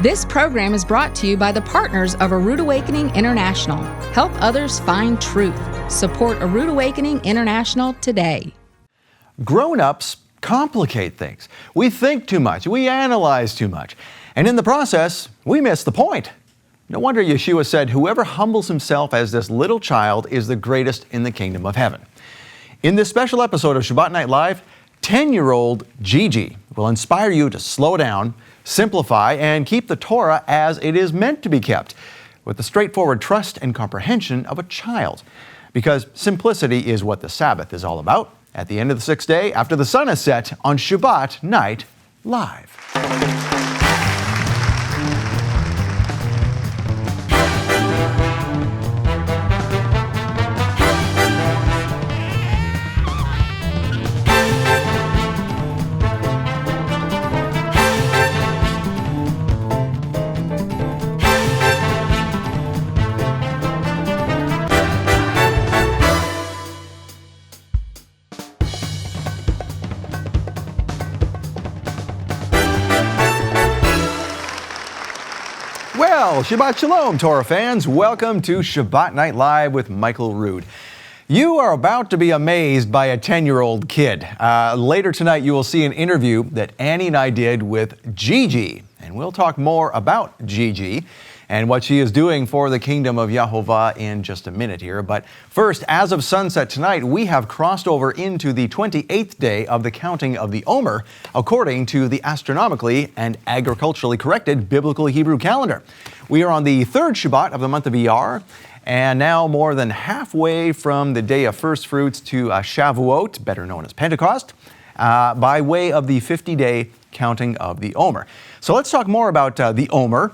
This program is brought to you by the partners of A Rood Awakening International. Help others find truth. Support A Rood Awakening International today. Grown-ups complicate things. We think too much. We analyze too much. And in the process, we miss the point. No wonder Yeshua said, "Whoever humbles himself as this little child is the greatest in the kingdom of heaven." In this special episode of Shabbat Night Live, 10-year-old Gigi will inspire you to slow down, simplify, and keep the Torah as it is meant to be kept, with the straightforward trust and comprehension of a child. Because simplicity is what the Sabbath is all about. At the end of the sixth day, after the sun is set, on Shabbat Night Live. Well, Shabbat Shalom, Torah fans. Welcome to Shabbat Night Live with Michael Rood. You are about to be amazed by a 10-year-old kid. Later tonight, you will see an interview that Annie and I did with Gigi, and we'll talk more about Gigi and what she is doing for the kingdom of Yahovah in just a minute here. But first, as of sunset tonight, we have crossed over into the 28th day of the counting of the Omer, according to the astronomically and agriculturally corrected biblical Hebrew calendar. We are on the third Shabbat of the month of Iyar, and now more than halfway from the day of first fruits to Shavuot, better known as Pentecost, by way of the 50-day counting of the Omer. So let's talk more about the Omer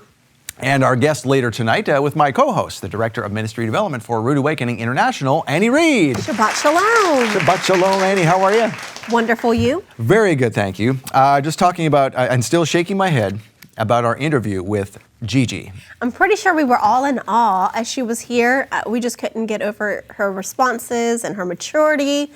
and our guest later tonight with my co-host, the Director of Ministry Development for Rood Awakening International, Annie Reed. Shabbat Shalom. Shabbat Shalom, Annie. How are you? Wonderful. You? Very good, thank you. Just talking about, and still shaking my head, about our interview with Gigi. I'm pretty sure we were all in awe as she was here. We just couldn't get over her responses and her maturity.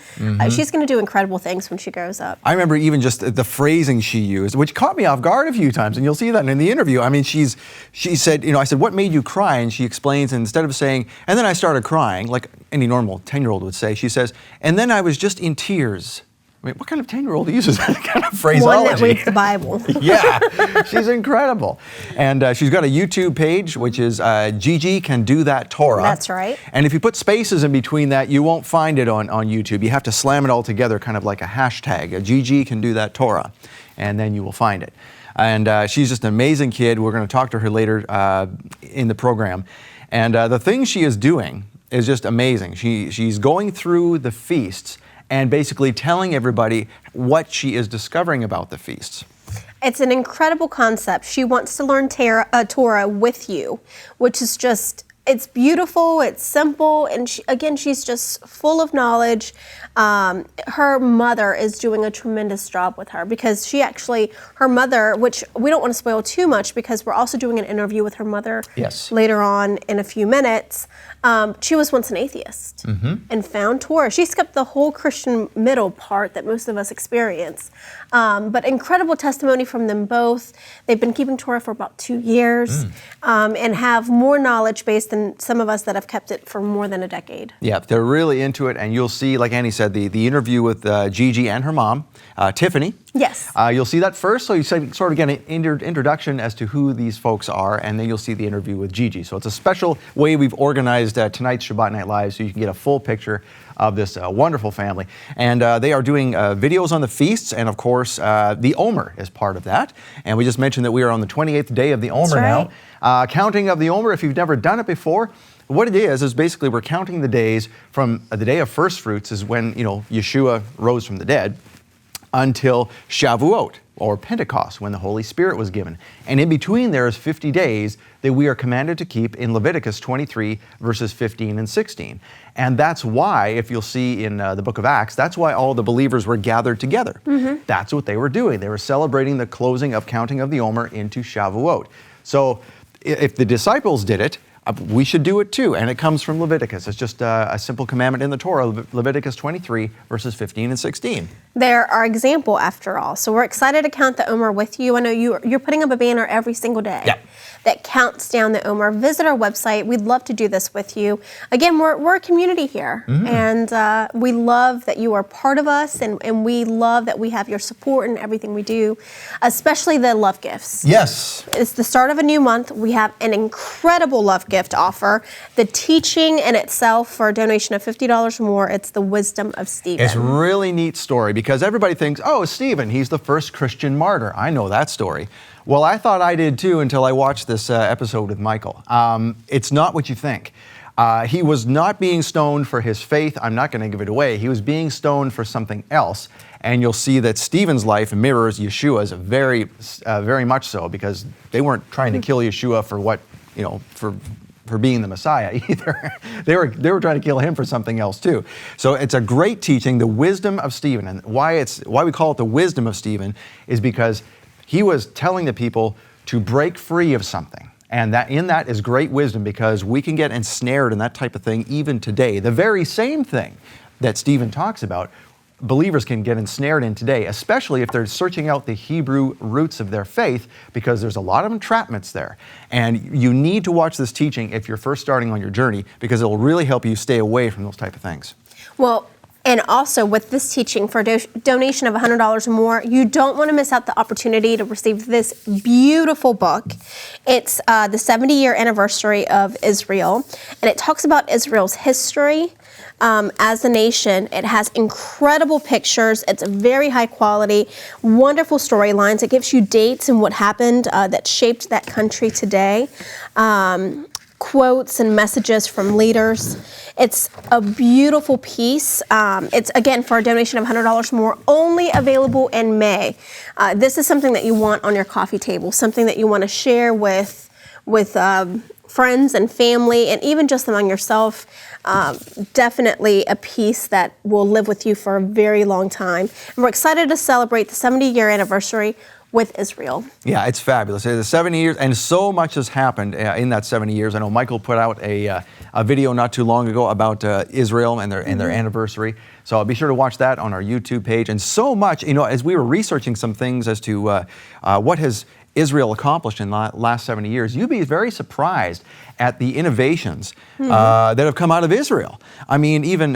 She's going to do incredible things when she grows up. I remember even just the phrasing she used, which caught me off guard a few times, and you'll see that in the interview. I mean, she said, I said, "What made you cry?" And she explains, and instead of saying, "and then I started crying," like any normal 10-year-old would say, she says, "and then I was just in tears." I mean, what kind of 10-year-old uses that kind of phraseology? One that reads the Bible. Yeah, she's incredible. And she's got a YouTube page, which is GigiCanDoThatTorah. That's right. And if you put spaces in between that, you won't find it on YouTube. You have to slam it all together, kind of like a hashtag, GigiCanDoThatTorah, and then you will find it. And she's just an amazing kid. We're going to talk to her later in the program. And the things she is doing is just amazing. She's going through the feasts and basically telling everybody what she is discovering about the feasts. It's an incredible concept. She wants to learn Torah with you, which is just, it's beautiful, it's simple, and she's just full of knowledge. Her mother is doing a tremendous job with her because her mother, which we don't want to spoil too much because we're also doing an interview with her mother later on in a few minutes. She was once an atheist and found Torah. She skipped the whole Christian middle part that most of us experience. But incredible testimony from them both. They've been keeping Torah for about 2 years and have more knowledge base than some of us that have kept it for more than a decade. Yeah, they're really into it, and you'll see, like Annie said, the interview with Gigi and her mom, Tiffany. Yes. You'll see that first, so you sort of get an introduction as to who these folks are, and then you'll see the interview with Gigi. So it's a special way we've organized tonight's Shabbat Night Live so you can get a full picture of this wonderful family. And they are doing videos on the feasts, and of course, the Omer is part of that. And we just mentioned that we are on the 28th day of the Omer now. Counting of the Omer, if you've never done it before, what it is basically we're counting the days from the day of first fruits is when, Yeshua rose from the dead, until Shavuot, or Pentecost, when the Holy Spirit was given. And in between there is 50 days that we are commanded to keep in Leviticus 23, verses 15 and 16. And that's why, if you'll see in the book of Acts, that's why all the believers were gathered together. That's what they were doing. They were celebrating the closing of counting of the Omer into Shavuot. So if the disciples did it, we should do it too, and it comes from Leviticus. It's just a simple commandment in the Torah, Leviticus 23, verses 15 and 16. They're our example, after all. So we're excited to count the Omer with you. I know you're putting up a banner every single day that counts down the Omer. Visit our website. We'd love to do this with you. Again, we're a community here, and we love that you are part of us, and we love that we have your support in everything we do, especially the love gifts. Yes. It's the start of a new month. We have an incredible love gift offer. The teaching in itself, for a donation of $50 or more, it's the wisdom of Stephen. It's a really neat story because everybody thinks, oh, Stephen, he's the first Christian martyr. I know that story. Well, I thought I did too until I watched this episode with Michael. It's not what you think. He was not being stoned for his faith. I'm not going to give it away. He was being stoned for something else. And you'll see that Stephen's life mirrors Yeshua's very much so, because they weren't trying to kill Yeshua for what, for being the Messiah either. They were trying to kill him for something else too. So it's a great teaching, the wisdom of Stephen. And why we call it the wisdom of Stephen is because he was telling the people to break free of something. And that is great wisdom, because we can get ensnared in that type of thing even today. The very same thing that Stephen talks about, believers can get ensnared in today, especially if they're searching out the Hebrew roots of their faith, because there's a lot of entrapments there. And you need to watch this teaching if you're first starting on your journey, because it will really help you stay away from those type of things. Well, and also with this teaching, for a donation of $100 or more, you don't want to miss out the opportunity to receive this beautiful book. It's the 70-year anniversary of Israel, and it talks about Israel's history as a nation. It has incredible pictures. It's very high quality, wonderful storylines. It gives you dates and what happened that shaped that country today. Quotes and messages from leaders. It's a beautiful piece. It's, again, for a donation of $100 more, only available in May. This is something that you want on your coffee table, something that you want to share with friends and family, and even just among yourself. Definitely a piece that will live with you for a very long time. And we're excited to celebrate the 70-year anniversary with Israel. Yeah, it's fabulous. The 70 years, and so much has happened in that 70 years. I know Michael put out a video not too long ago about Israel and their anniversary. So I'll be sure to watch that on our YouTube page. And so much, as we were researching some things as to what has Israel accomplished in the last 70 years, you'd be very surprised at the innovations that have come out of Israel. I mean, even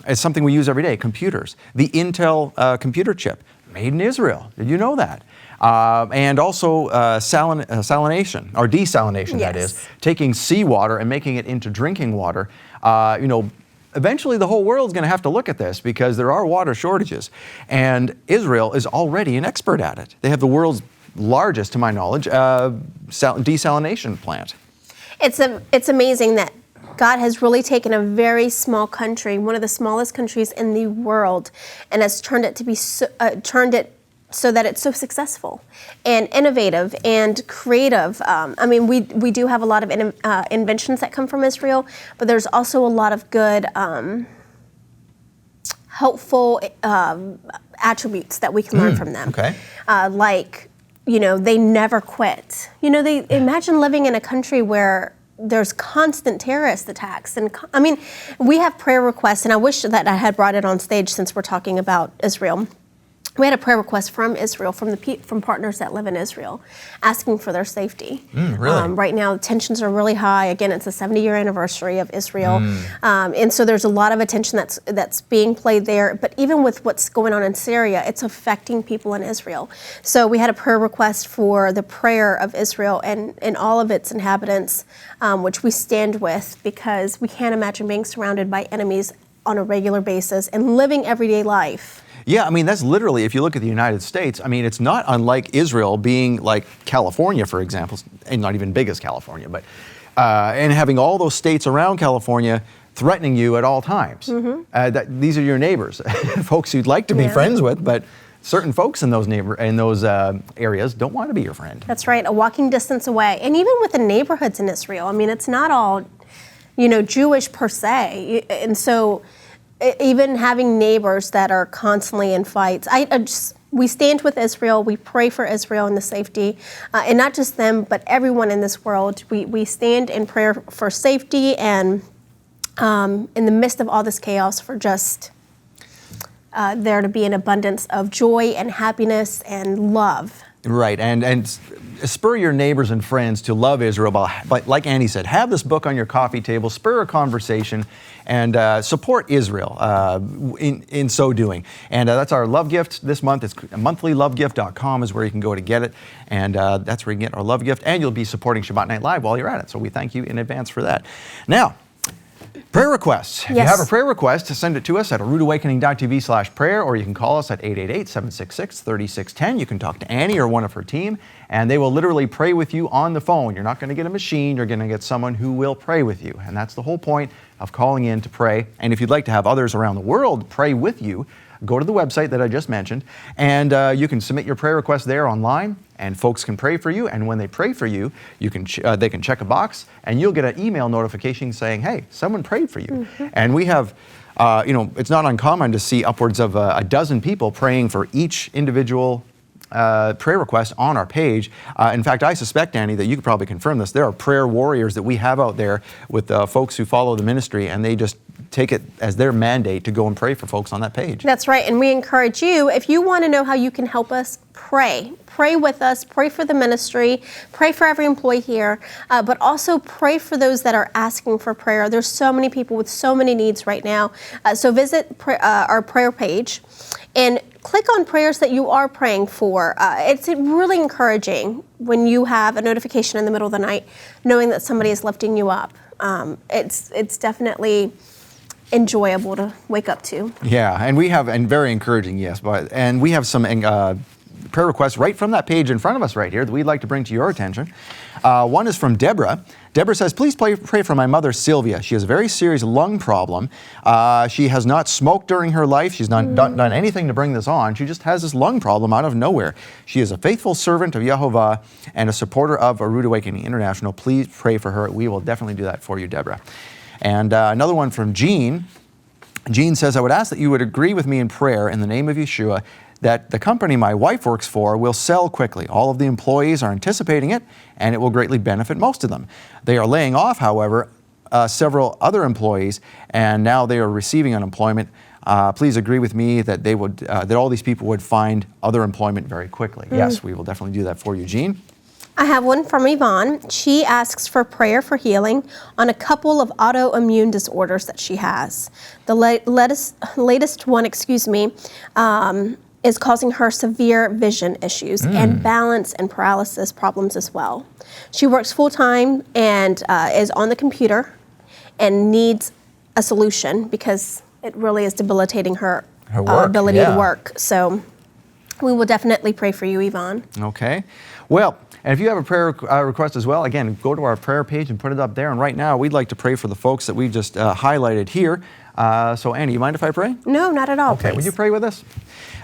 it's something we use every day, computers. The Intel computer chip, made in Israel. Did you know that? And also salination, or desalination, yes. That is, taking seawater and making it into drinking water. Eventually the whole world's going to have to look at this, because there are water shortages. And Israel is already an expert at it. They have the world's largest, to my knowledge, desalination plant. It's amazing that God has really taken a very small country, one of the smallest countries in the world, and has turned it so that it's so successful and innovative and creative. We do have a lot of inventions that come from Israel, but there's also a lot of good, helpful attributes that we can learn from them. Okay. They never quit. They imagine living in a country where there's constant terrorist attacks. And we have prayer requests, and I wish that I had brought it on stage since we're talking about Israel. We had a prayer request from Israel, from partners that live in Israel, asking for their safety. Really? Right now, tensions are really high. Again, it's the 70-year anniversary of Israel, and so there's a lot of attention that's being played there. But even with what's going on in Syria, it's affecting people in Israel. So we had a prayer request for the prayer of Israel and all of its inhabitants, which we stand with, because we can't imagine being surrounded by enemies on a regular basis and living everyday life. Yeah, that's literally, if you look at the United States, it's not unlike Israel being like California, for example, and not even big as California, but and having all those states around California threatening you at all times. These are your neighbors, folks you'd like to be friends with, but certain folks in those areas don't want to be your friend. That's right, a walking distance away. And even with the neighborhoods in Israel, it's not all, Jewish per se, and so even having neighbors that are constantly in fights. We stand with Israel. We pray for Israel and the safety, and not just them, but everyone in this world. We stand in prayer for safety, and in the midst of all this chaos, for just there to be an abundance of joy and happiness and love. Right, and spur your neighbors and friends to love Israel. But like Annie said, have this book on your coffee table, spur a conversation, and support Israel in so doing. And that's our love gift this month. It's monthlylovegift.com is where you can go to get it. And that's where you can get our love gift. And you'll be supporting Shabbat Night Live while you're at it. So we thank you in advance for that. Now, prayer requests. If you have a prayer request, send it to us at roodawakening.tv/prayer, or you can call us at 888-766-3610. You can talk to Annie or one of her team, and they will literally pray with you on the phone. You're not going to get a machine. You're going to get someone who will pray with you. And that's the whole point of calling in to pray. And if you'd like to have others around the world pray with you, go to the website that I just mentioned, and you can submit your prayer request there online, and folks can pray for you. And when they pray for you, they can check a box, and you'll get an email notification saying, hey, someone prayed for you. Mm-hmm. And we have, it's not uncommon to see upwards of a dozen people praying for each individual prayer request on our page. In fact, I suspect, Annie, that you could probably confirm this. There are prayer warriors that we have out there with folks who follow the ministry, and they just take it as their mandate to go and pray for folks on that page. That's right, and we encourage you, if you want to know how you can help us, pray. Pray with us, pray for the ministry, pray for every employee here, but also pray for those that are asking for prayer. There's so many people with so many needs right now. So visit our prayer page and click on prayers that you are praying for. It's really encouraging when you have a notification in the middle of the night knowing that somebody is lifting you up. It's definitely enjoyable to wake up to. Yeah, and very encouraging, yes. And we have some prayer requests right from that page in front of us right here that we'd like to bring to your attention. One is from Deborah. Deborah says, please pray for my mother, Sylvia. She has a very serious lung problem. She has not smoked during her life. She's not done anything to bring this on. She just has this lung problem out of nowhere. She is a faithful servant of Yehovah and a supporter of Rood Awakening International. Please pray for her. We will definitely do that for you, Deborah. And another one from Jean. Jean says, I would ask that you would agree with me in prayer in the name of Yeshua that the company my wife works for will sell quickly. All of the employees are anticipating it, and it will greatly benefit most of them. They are laying off, however, several other employees, and now they are receiving unemployment. Please agree with me that that all these people would find other employment very quickly. Yes, we will definitely do that for you, Jean. I have one from Yvonne. She asks for prayer for healing on a couple of autoimmune disorders that she has. The latest one, is causing her severe vision issues and balance and paralysis problems as well. She works full-time and is on the computer and needs a solution because it really is debilitating her ability to work. So we will definitely pray for you, Yvonne. Okay. Well, and if you have a prayer request as well, again, go to our prayer page and put it up there. And right now, we'd like to pray for the folks that we've just highlighted here. So, Annie, you mind if I pray? No, not at all, Okay, please. would you pray with us?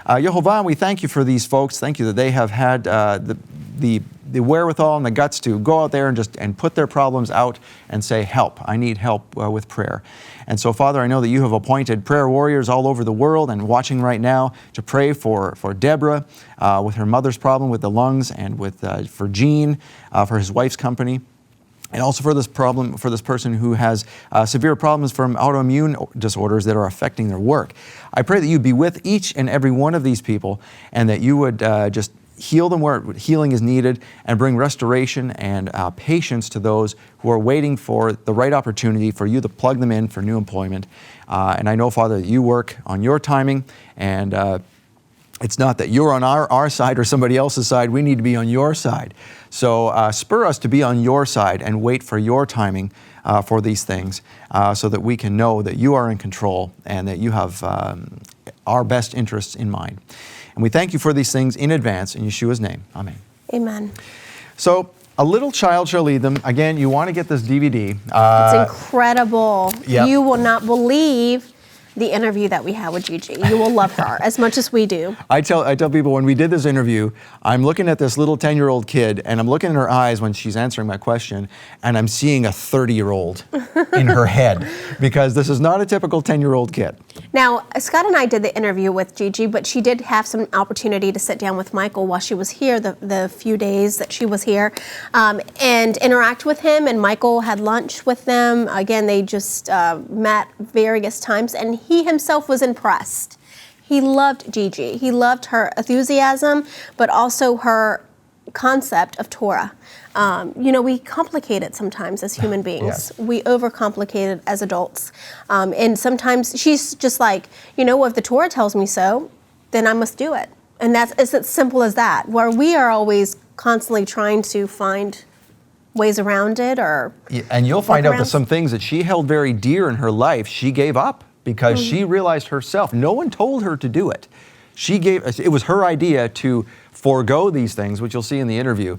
Yehovah, we thank you for these folks. Thank you that they have had the wherewithal and the guts to go out there and put their problems out and say, help. I need help with prayer. And so, Father, I know that you have appointed prayer warriors all over the world and watching right now to pray for Deborah with her mother's problem with the lungs, and for Gene, for his wife's company. And also for this person who has severe problems from autoimmune disorders that are affecting their work. I pray that you'd be with each and every one of these people, and that you would just heal them where healing is needed, and bring restoration and patience to those who are waiting for the right opportunity for you to plug them in for new employment. And I know, Father, that you work on your timing, and it's not that you're on our side or somebody else's side. We need to be on your side. So spur us to be on your side and wait for your timing for these things, so that we can know that you are in control and that you have our best interests in mind. And we thank you for these things in advance in Yeshua's name. Amen. Amen. So, A Little Child Shall Lead Them. Again, you want to get this DVD. It's incredible. Yep. You will not believe the interview that we had with Gigi. You will love her as much as we do. I tell people when we did this interview, I'm looking at this little 10-year-old kid, and I'm looking in her eyes when she's answering my question, and I'm seeing a 30-year-old in her head, because this is not a typical 10-year-old kid. Now, Scott and I did the interview with Gigi, but she did have some opportunity to sit down with Michael while she was here, the few days that she was here, and interact with him, and Michael had lunch with them. Again, they just met various times, and he himself was impressed. He loved Gigi. He loved her enthusiasm, but also her concept of Torah. We complicate it sometimes as human beings. Yes. We overcomplicate it as adults. And sometimes she's just like, if the Torah tells me so, then I must do it. And it's as simple as that, where we are always constantly trying to find ways around it and you'll find out that some things that she held very dear in her life, she gave up because she realized herself, no one told her to do it. It was her idea to forego these things, which you'll see in the interview,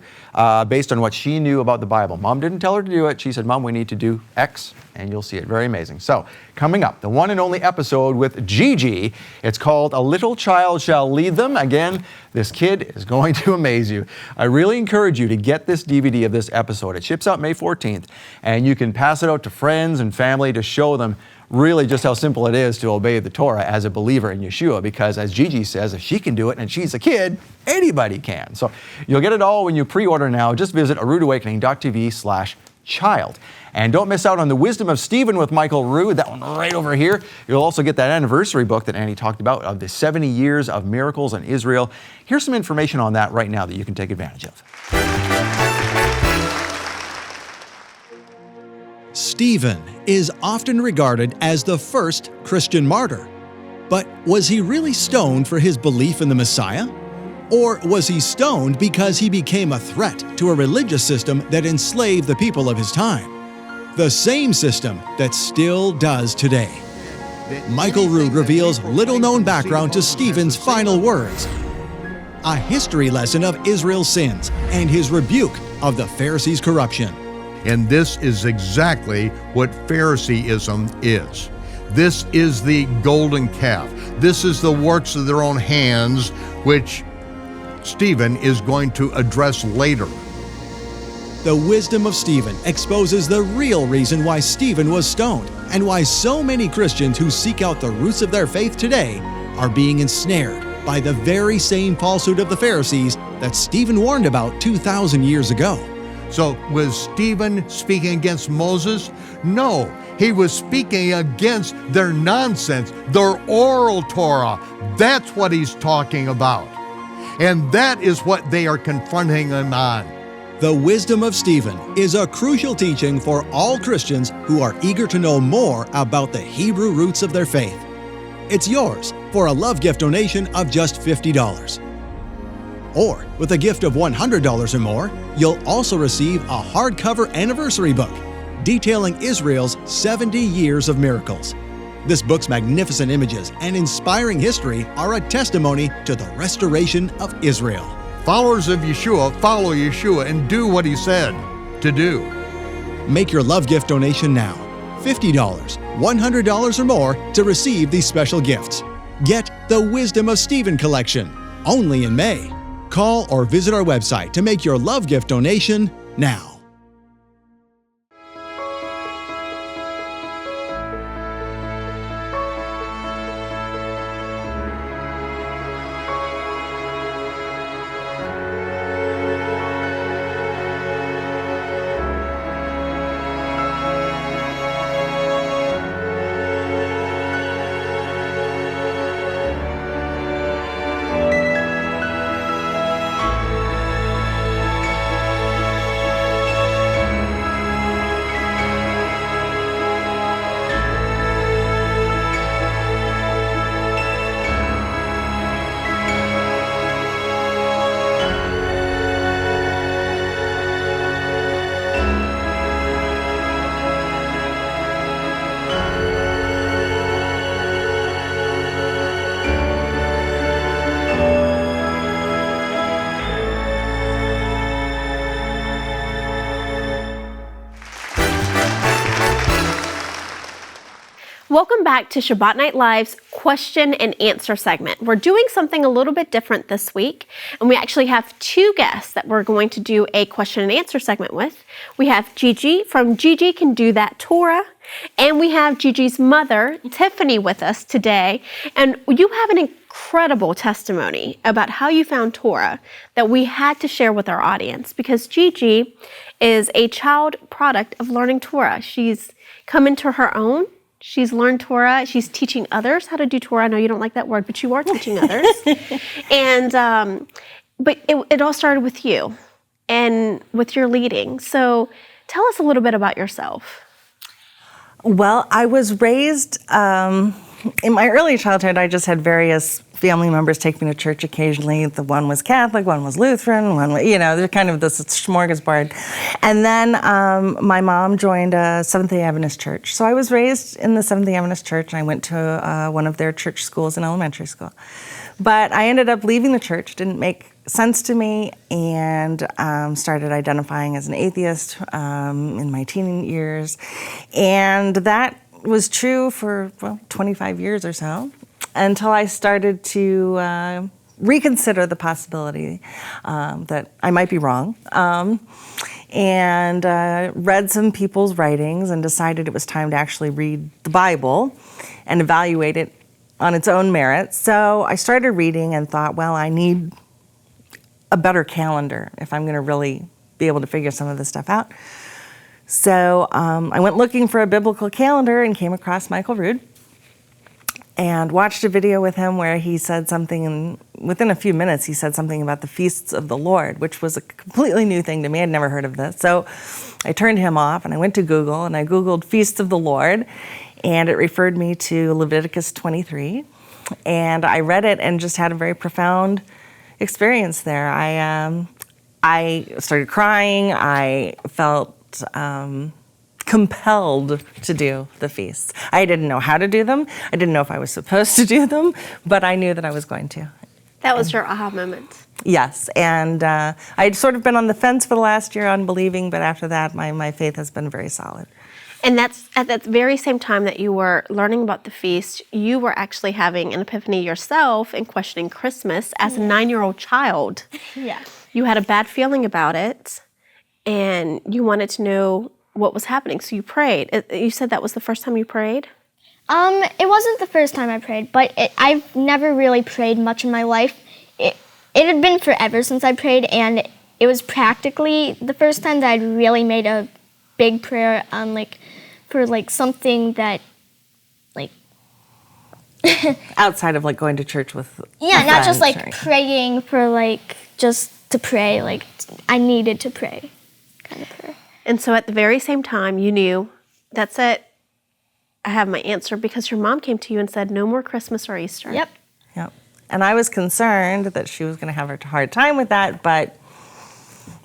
based on what she knew about the Bible. Mom didn't tell her to do it. She said, Mom, we need to do X, and you'll see it. Very amazing. So, coming up, the one and only episode with Gigi. It's called A Little Child Shall Lead Them. Again, this kid is going to amaze you. I really encourage you to get this DVD of this episode. It ships out May 14th, and you can pass it out to friends and family to show them really just how simple it is to obey the Torah as a believer in Yeshua, because as Gigi says, if she can do it and she's a kid, anybody can. So you'll get it all when you pre-order now. Just visit roodawakening.tv/child. And don't miss out on The Wisdom of Stephen with Michael Rood, that one right over here. You'll also get that anniversary book that Annie talked about of the 70 years of miracles in Israel. Here's some information on that right now that you can take advantage of. Stephen is often regarded as the first Christian martyr. But was he really stoned for his belief in the Messiah? Or was he stoned because he became a threat to a religious system that enslaved the people of his time? The same system that still does today. Michael Rood reveals little-known background to Stephen's final words, a history lesson of Israel's sins and his rebuke of the Pharisees' corruption. And this is exactly what Phariseeism is. This is the golden calf. This is the works of their own hands, which Stephen is going to address later. The Wisdom of Stephen exposes the real reason why Stephen was stoned and why so many Christians who seek out the roots of their faith today are being ensnared by the very same falsehood of the Pharisees that Stephen warned about 2,000 years ago. So was Stephen speaking against Moses? No, he was speaking against their nonsense, their oral Torah. That's what he's talking about. And that is what they are confronting him on. The Wisdom of Stephen is a crucial teaching for all Christians who are eager to know more about the Hebrew roots of their faith. It's yours for a love gift donation of just $50. Or with a gift of $100 or more, you'll also receive a hardcover anniversary book detailing Israel's 70 years of miracles. This book's magnificent images and inspiring history are a testimony to the restoration of Israel. Followers of Yeshua follow Yeshua and do what he said to do. Make your love gift donation now. $50, $100 or more to receive these special gifts. Get the Wisdom of Stephen collection, only in May. Call or visit our website to make your love gift donation now. Welcome back to Shabbat Night Live's question and answer segment. We're doing something a little bit different this week, and we actually have two guests that we're going to do a question and answer segment with. We have Gigi from GigiCanDoThatTorah, and we have Gigi's mother, Tiffany, with us today. And you have an incredible testimony about how you found Torah that we had to share with our audience, because Gigi is a child product of learning Torah. She's come into her own She's learned Torah. She's teaching others how to do Torah. I know you don't like that word, but you are teaching others. And but it all started with you and with your leading. So tell us a little bit about yourself. Well, I was raised, in my early childhood, I just had various family members take me to church occasionally. The one was Catholic, one was Lutheran, one was, they're kind of this smorgasbord. And then my mom joined a Seventh-day Adventist church. So I was raised in the Seventh-day Adventist church, and I went to one of their church schools in elementary school. But I ended up leaving the church, didn't make sense to me, and started identifying as an atheist in my teen years. And that was true for, 25 years or so, until I started to reconsider the possibility that I might be wrong, and read some people's writings and decided it was time to actually read the Bible and evaluate it on its own merits. So I started reading and thought, well, I need a better calendar if I'm going to really be able to figure some of this stuff out. So I went looking for a biblical calendar and came across Michael Rood and watched a video with him where he said something, and within a few minutes he said something about the feasts of the Lord, which was a completely new thing to me. I'd never heard of this. So I turned him off and I went to Google and I Googled Feasts of the Lord, and it referred me to Leviticus 23. And I read it and just had a very profound experience there. I started crying. I felt compelled to do the feasts. I didn't know how to do them. I didn't know if I was supposed to do them, but I knew that I was going to. That was your aha moment. Yes, and I'd sort of been on the fence for the last year, unbelieving, but after that, my faith has been very solid. And that's at that very same time that you were learning about the feast, you were actually having an epiphany yourself and questioning Christmas as a 9-year-old child. Yeah. You had a bad feeling about it, and you wanted to know what was happening, so you prayed. You said that was the first time you prayed? It wasn't the first time I prayed, but I've never really prayed much in my life. It had been forever since I prayed, and it was practically the first time that I'd really made a big prayer on for something that Outside of going to church with not just friends, right? praying for just to pray, I needed to pray kind of prayer. And so at the very same time, you knew, that's it, I have my answer, because your mom came to you and said, no more Christmas or Easter. Yep. Yep. And I was concerned that she was going to have a hard time with that, but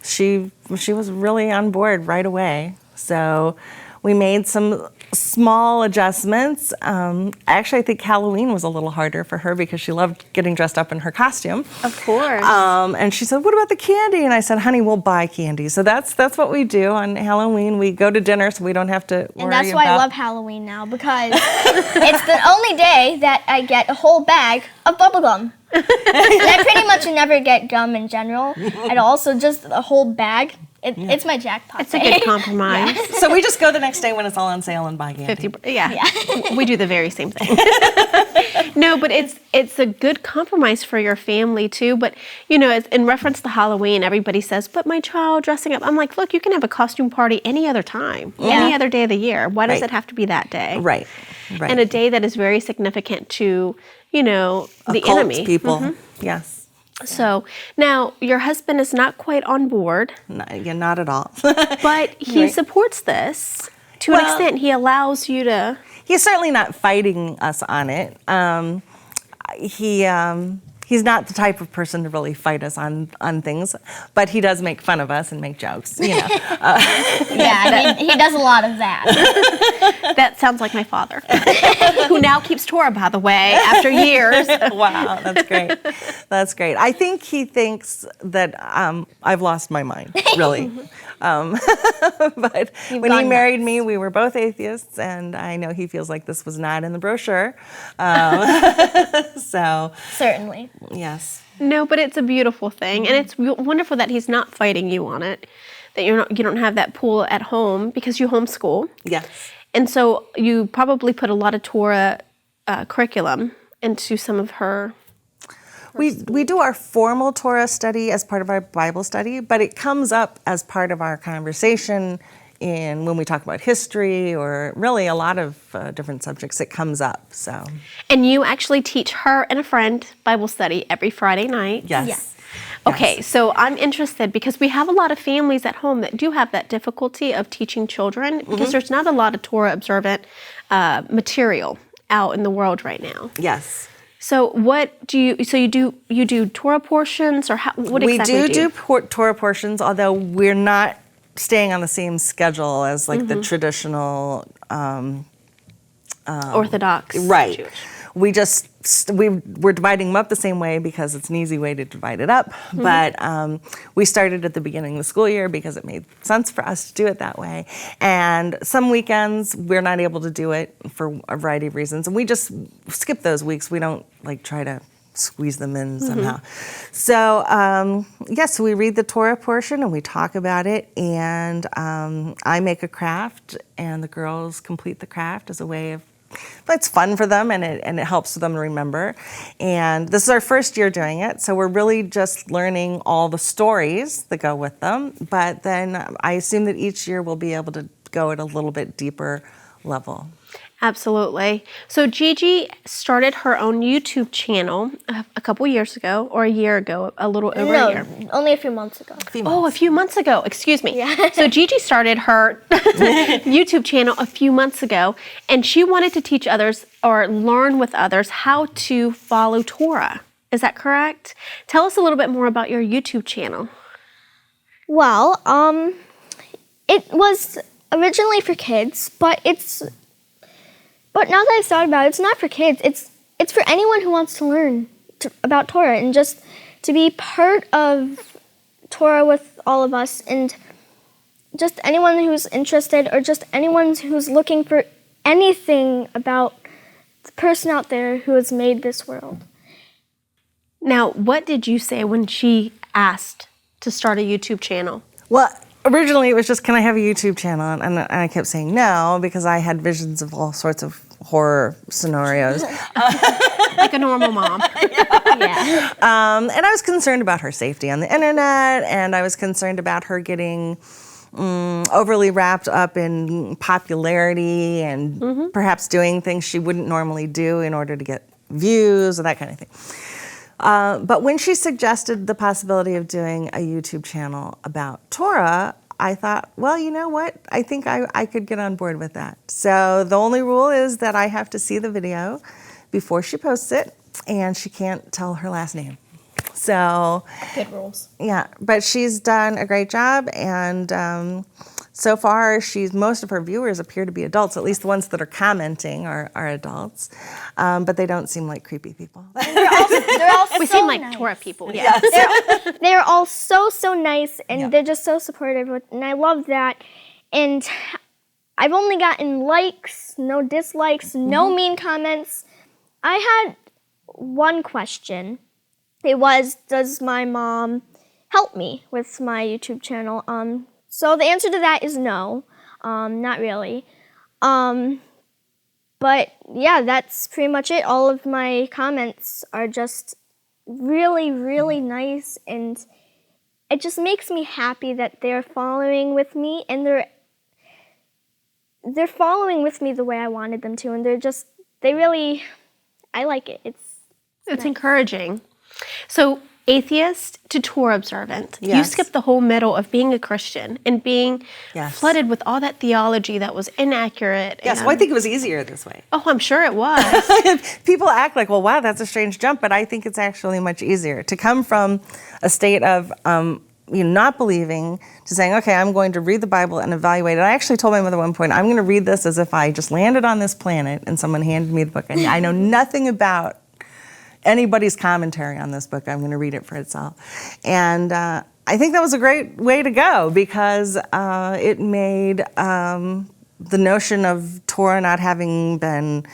she was really on board right away. So we made some small adjustments. Actually, I think Halloween was a little harder for her because she loved getting dressed up in her costume. Of course. And she said, what about the candy? And I said, honey, we'll buy candy. So that's what we do on Halloween. We go to dinner so we don't have to worry about... And that's why I love Halloween now, because it's the only day that I get a whole bag of bubblegum. And I pretty much never get gum in general at all, so just a whole bag. It's my jackpot. It's a good compromise. Yeah. So we just go the next day when it's all on sale and buy candy. 50, yeah. We do the very same thing. No, but it's a good compromise for your family too. But it's in reference to Halloween, everybody says, "But my child dressing up." I'm like, look, you can have a costume party any other time, any other day of the year. Why does it have to be that day? Right. And a day that is very significant to the Occult enemy. people. Mm-hmm. Yes. So now your husband is not quite on board. Not at all. But he supports this to an extent. He allows you to. He's certainly not fighting us on it. He's not the type of person to really fight us on things, but he does make fun of us and make jokes. He does a lot of that. That sounds like my father, who now keeps Torah, by the way, after years. Wow, that's great. That's great. I think he thinks that I've lost my mind, really. But when he married me, we were both atheists, and I know he feels like this was not in the brochure. So Certainly. yes. No, but it's a beautiful thing, and it's wonderful that he's not fighting you on it. That you don't have that pull at home because you homeschool. Yes. And so you probably put a lot of Torah curriculum into some of her. We do our formal Torah study as part of our Bible study, but it comes up as part of our conversation in when we talk about history or really a lot of different subjects, it comes up. So. And you actually teach her and a friend Bible study every Friday night. Yes. Yes. Okay, so I'm interested because we have a lot of families at home that do have that difficulty of teaching children because there's not a lot of Torah observant material out in the world right now. Yes. So what do you? So you do Torah portions, or what exactly we do Torah portions, although we're not staying on the same schedule as like the traditional Orthodox, right. Jewish. We're dividing them up the same way because it's an easy way to divide it up. But we started at the beginning of the school year because it made sense for us to do it that way. And some weekends we're not able to do it for a variety of reasons, and we just skip those weeks. We don't like try to squeeze them in somehow. So so we read the Torah portion and we talk about it, and I make a craft and the girls complete the craft as a way of, it's fun for them and it helps them remember. And this is our first year doing it, so we're really just learning all the stories that go with them, but then I assume that each year we'll be able to go at a little bit deeper level. Absolutely. So Gigi started her own YouTube channel a couple years ago, or a year ago, a little over a year. Only a few months ago. Oh, a few months ago. Excuse me. Yeah. So Gigi started her YouTube channel a few months ago, and she wanted to teach others or learn with others how to follow Torah. Is that correct? Tell us a little bit more about your YouTube channel. Well, it was originally for kids, but now that I've thought about it, it's not for kids. It's for anyone who wants to learn about Torah and just to be part of Torah with all of us, and just anyone who's interested or just anyone who's looking for anything about the person out there who has made this world. Now, what did you say when she asked to start a YouTube channel? Well, originally it was just, can I have a YouTube channel? And I kept saying no because I had visions of all sorts of horror scenarios. Like a normal mom. Yeah. And I was concerned about her safety on the internet, and I was concerned about her getting overly wrapped up in popularity and perhaps doing things she wouldn't normally do in order to get views or that kind of thing. But when she suggested the possibility of doing a YouTube channel about Torah, I thought, well, you know what? I think I could get on board with that. So the only rule is that I have to see the video before she posts it, and she can't tell her last name. So Good rules. yeah, but she's done a great job, and so far most of her viewers appear to be adults. At least the ones that are commenting are adults, but they don't seem like creepy people. They're all We so seem like nice. Torah people, yeah. They're all so nice, and they're just so supportive, and I love that. And I've only gotten likes, no dislikes, no mean comments. I had one question. It was, does my mom help me with my YouTube channel? So the answer to that is no, not really. But yeah, that's pretty much it. All of my comments are just really, really nice, and it just makes me happy that they're following with me, and they're following with me the way I wanted them to, and I like it. It's It's encouraging. So, atheist to Torah observant, you Yes. skipped the whole middle of being a Christian and being Yes. flooded with all that theology that was inaccurate. Yes, and, well, I think it was easier this way. Oh, I'm sure it was. People act like, well, wow, that's a strange jump, but I think it's actually much easier to come from a state of not believing to saying, okay, I'm going to read the Bible and evaluate it. I actually told my mother at one point, I'm going to read this as if I just landed on this planet and someone handed me the book, and I know nothing about anybody's commentary on this book. I'm going to read it for itself. And I think that was a great way to go because it made the notion of Torah not having been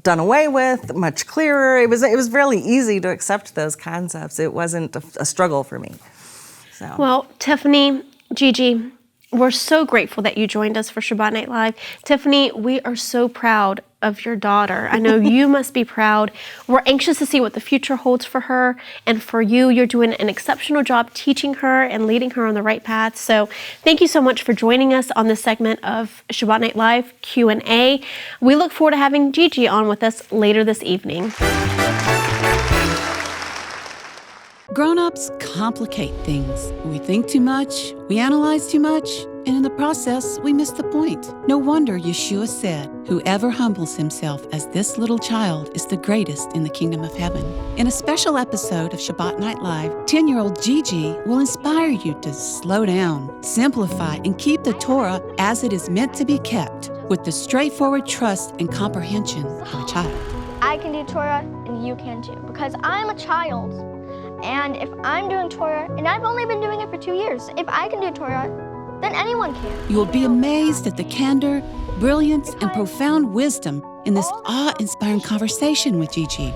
done away with much clearer. It was really easy to accept those concepts. It wasn't a struggle for me. So. Well, Tiffany, Gigi, we're so grateful that you joined us for Shabbat Night Live. Tiffany, we are so proud of your daughter. I know you must be proud. We're anxious to see what the future holds for her. And for you, you're doing an exceptional job teaching her and leading her on the right path. So thank you so much for joining us on this segment of Shabbat Night Live Q&A. We look forward to having Gigi on with us later this evening. Grown-ups complicate things. We think too much, we analyze too much, and in the process, we miss the point. No wonder Yeshua said, "Whoever humbles himself as this little child is the greatest in the kingdom of heaven." In a special episode of Shabbat Night Live, 10-year-old Gigi will inspire you to slow down, simplify, and keep the Torah as it is meant to be kept, with the straightforward trust and comprehension of a child. I can do Torah, and you can too, because I'm a child. And if I'm doing Torah, and I've only been doing it for 2 years, if I can do Torah, then anyone can. You will be amazed at the candor, brilliance, and profound wisdom in this awe-inspiring conversation with Gigi,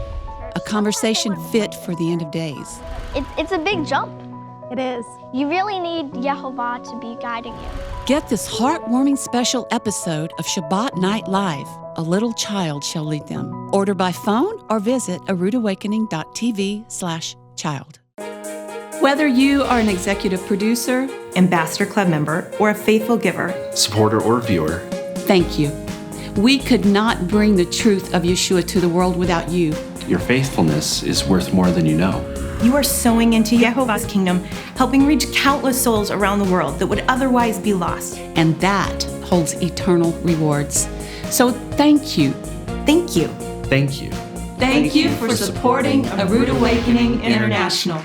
a conversation fit for the end of days. It's a big jump. It is. You really need Yehovah to be guiding you. Get this heartwarming special episode of Shabbat Night Live, A Little Child Shall Lead Them. Order by phone or visit aroodawakening.tv/child. Whether you are an executive producer, ambassador club member, or a faithful giver, supporter, or viewer, thank you. We could not bring the truth of Yeshua to the world without you. your faithfulness is worth more than you know. You are sowing into Yehovah's kingdom, helping reach countless souls around the world that would otherwise be lost. And that holds eternal rewards. So thank you. Thank you. Thank you. Thank you for supporting A Rood Awakening International.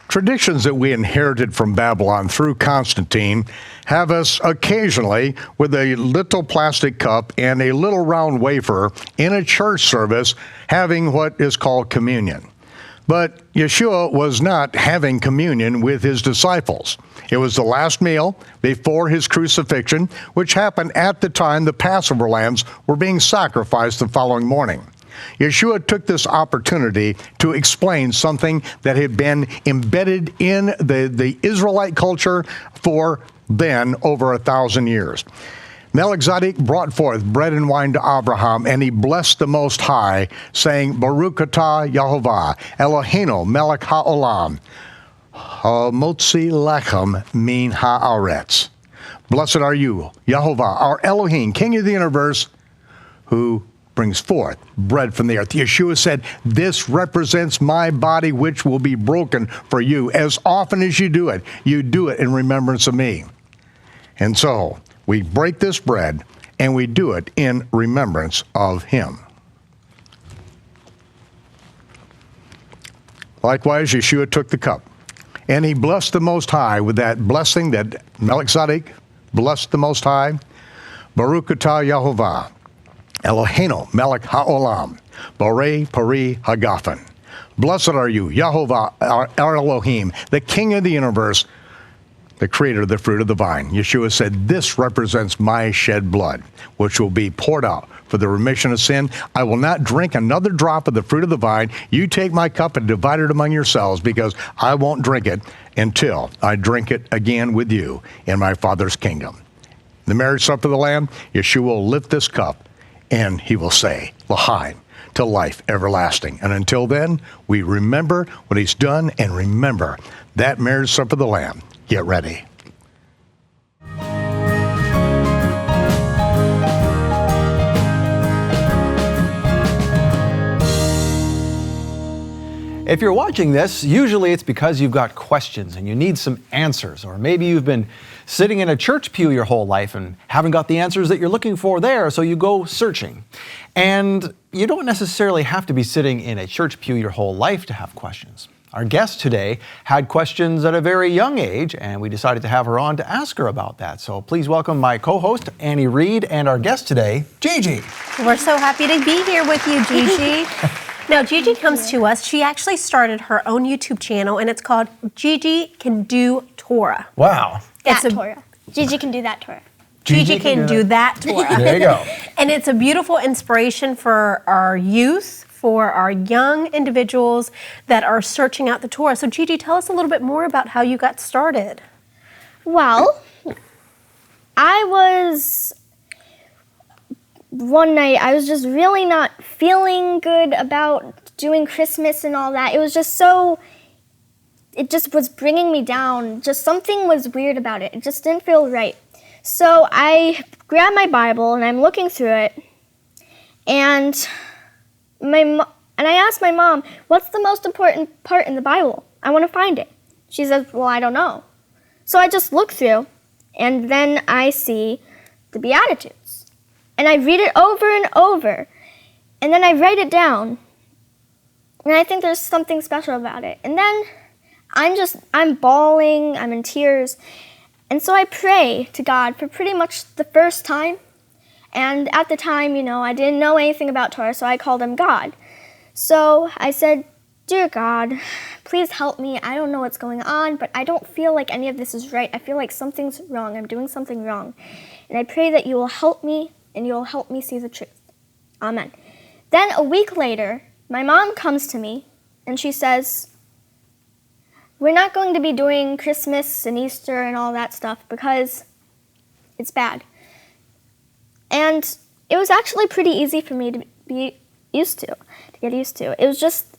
Traditions that we inherited from Babylon through Constantine have us occasionally with a little plastic cup and a little round wafer in a church service having what is called communion. But Yeshua was not having communion with his disciples. It was the last meal before his crucifixion, which happened at the time the Passover lambs were being sacrificed the following morning. Yeshua took this opportunity to explain something that had been embedded in the Israelite culture for then over 1,000 years. Melchizedek brought forth bread and wine to Abraham, and he blessed the Most High, saying, Baruch atah Yehovah, Eloheinu melech ha'olam, motzi lechem min ha'aretz. Blessed are you, Yehovah, our Elohim, King of the universe, who brings forth bread from the earth. Yeshua said, this represents my body, which will be broken for you. As often as you do it in remembrance of me. And so we break this bread and we do it in remembrance of him. Likewise, Yeshua took the cup and he blessed the Most High with that blessing that Melchizedek blessed the Most High. Baruch atah Yehovah, Eloheinu melech ha'olam, borei pari hagafen. Blessed are you, Yehovah, our Elohim, the King of the universe, the creator of the fruit of the vine. Yeshua said, this represents my shed blood, which will be poured out for the remission of sin. I will not drink another drop of the fruit of the vine. You take my cup and divide it among yourselves, because I won't drink it until I drink it again with you in my Father's kingdom. The marriage supper of the Lamb, Yeshua will lift this cup and he will say, L'chaim, to life everlasting. And until then, we remember what he's done and remember that marriage supper of the Lamb. Get ready. If you're watching this, usually it's because you've got questions and you need some answers, or maybe you've been sitting in a church pew your whole life and haven't got the answers that you're looking for there, so you go searching. And you don't necessarily have to be sitting in a church pew your whole life to have questions. Our guest today had questions at a very young age, and we decided to have her on to ask her about that. So please welcome my co-host, Annie Reed, and our guest today, Gigi. We're so happy to be here with you, Gigi. Now, Gigi comes to us. She actually started her own YouTube channel, and it's called GigiCanDoThatTorah. Wow. Torah. Gigi can do that Torah. Gigi can do that Torah. There you go. And it's a beautiful inspiration for our youth, for our young individuals that are searching out the Torah. So Gigi, tell us a little bit more about how you got started. Well, I was one night I was just really not feeling good about doing Christmas and all that. It was just it just was bringing me down. Just something was weird about it. It just didn't feel right. So I grabbed my Bible and I'm looking through it, and I asked my mom, what's the most important part in the Bible? I want to find it. She says, well, I don't know. So I just look through, and then I see the Beatitudes. And I read it over and over, and then I write it down. And I think there's something special about it. And then I'm bawling, I'm in tears. And so I pray to God for pretty much the first time. And at the time, I didn't know anything about Torah, so I called him God. So I said, dear God, please help me. I don't know what's going on, but I don't feel like any of this is right. I feel like something's wrong. I'm doing something wrong. And I pray that you will help me, and you will help me see the truth. Amen. Then a week later, my mom comes to me, and she says, we're not going to be doing Christmas and Easter and all that stuff because it's bad. And it was actually pretty easy for me to get used to. It was just,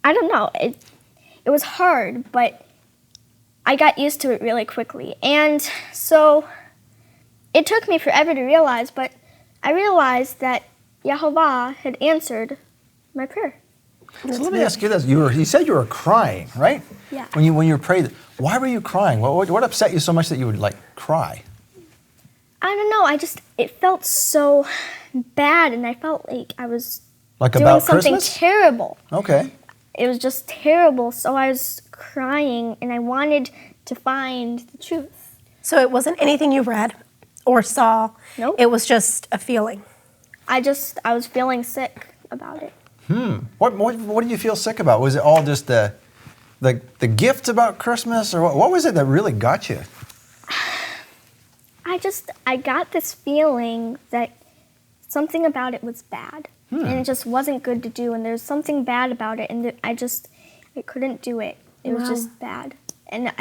I don't know, it was hard, but I got used to it really quickly. And so it took me forever to realize, but I realized that Yehovah had answered my prayer. So let me ask you this. You said you were crying, right? Yeah. When you prayed, why were you crying? What upset you so much that you would cry? I don't know. It felt so bad, and I felt like I was doing about something Christmas? terrible. Okay. It was just terrible, so I was crying, and I wanted to find the truth. So it wasn't anything you read or saw. Nope. It was just a feeling. I was feeling sick about it. What did you feel sick about? Was it all just the gifts about Christmas, or what was it that really got you? I got this feeling that something about it was bad, and it just wasn't good to do, and there's something bad about it, and I couldn't do it. It was just bad, and